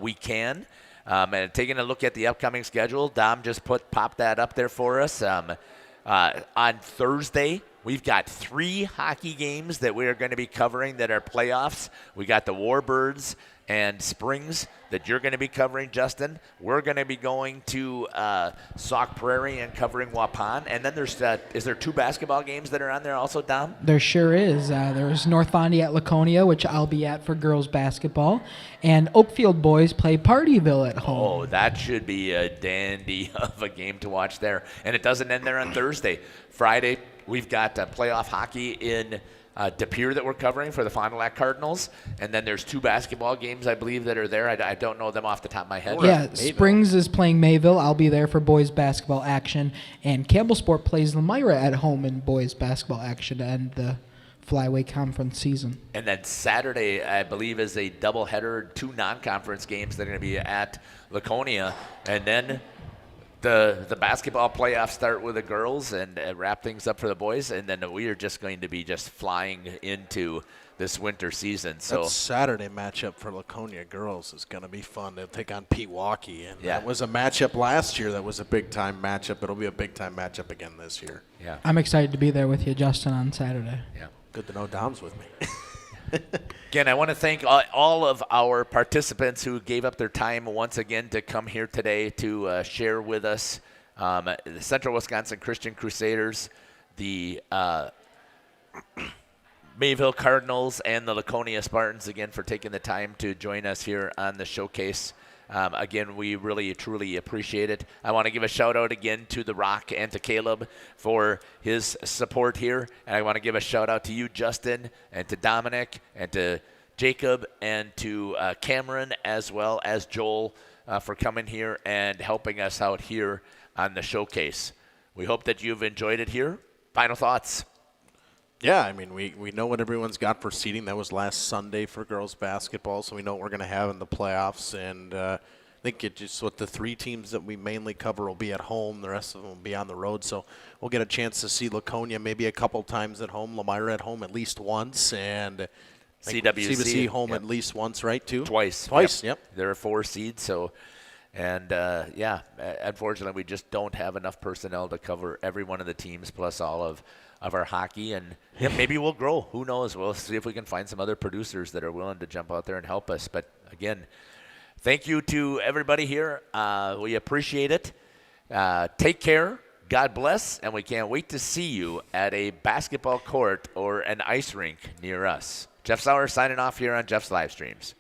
B: we can. And taking a look at the upcoming schedule, Dom just popped that up there for us. On Thursday, we've got 3 hockey games that we are going to be covering that are playoffs. We got the Warbirds and Springs that you're going to be covering, Justin. We're going to be going to Sauk Prairie and covering Waupun. And then is there 2 basketball games that are on there also, Dom?
E: there sure is. There's North Fondy at Laconia, which I'll be at for girls basketball, and Oakfield boys play Partyville at home.
B: Oh, that should be a dandy of a game to watch there. And it doesn't end there on Thursday. Friday, we've got playoff hockey in De Pere that we're covering for the Fond du Lac Cardinals. And then there's 2 basketball games, I believe, that are there. I don't know them off the top of my head.
E: Yeah, Springs is playing Mayville. I'll be there for boys basketball action. And Campbell Sport plays Elmira at home in boys basketball action to end the Flyway Conference season.
B: And then Saturday, I believe, is a doubleheader, 2 non-conference games that are going to be at Laconia. And then the basketball playoffs start with the girls and wrap things up for the boys. And then we are just going to be just flying into this winter season. So
C: that Saturday matchup for Laconia girls is going to be fun. They'll take on Pewaukee. And that was a matchup last year that was a big-time matchup. It'll be a big-time matchup again this year.
B: Yeah,
E: I'm excited to be there with you, Justin, on Saturday.
B: Yeah.
C: Good to know Dom's with me.
B: Again, I want to thank all of our participants who gave up their time once again to come here today to share with us the Central Wisconsin Christian Crusaders, the Mayville Cardinals, and the Laconia Spartans, again, for taking the time to join us here on the showcase. Again, we really, truly appreciate it. I want to give a shout-out again to The Rock and to Caleb for his support here. And I want to give a shout-out to you, Justin, and to Dominic, and to Jacob, and to Cameron, as well as Joel, for coming here and helping us out here on the showcase. We hope that you've enjoyed it here. Final thoughts?
C: Yeah, I mean, we know what everyone's got for seeding. That was last Sunday for girls basketball, so we know what we're going to have in the playoffs. And I think it just what the 3 teams that we mainly cover will be at home. The rest of them will be on the road. So we'll get a chance to see Laconia maybe a couple times at home, Elmira at home at least once, and CWC home at least once, right, too?
B: Twice,
C: yep.
B: There are 4 seeds, so... And, unfortunately, we just don't have enough personnel to cover every one of the teams plus all of our hockey. And maybe we'll grow. Who knows? We'll see if we can find some other producers that are willing to jump out there and help us. But, again, thank you to everybody here. We appreciate it. Take care. God bless. And we can't wait to see you at a basketball court or an ice rink near us. Jeff Sauer signing off here on Jeff's Livestreams.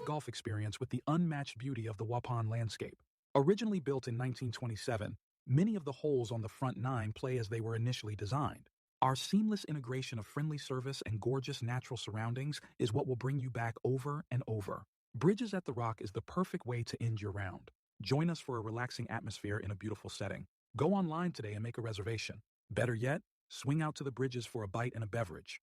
P: Golf experience with the unmatched beauty of the Waupun landscape. Originally built in 1927, many of the holes on the front 9 play as they were initially designed. Our seamless integration of friendly service and gorgeous natural surroundings is what will bring you back over and over. Bridges at the Rock is the perfect way to end your round. Join us for a relaxing atmosphere in a beautiful setting. Go online today and make a reservation. Better yet, swing out to the Bridges for a bite and a beverage.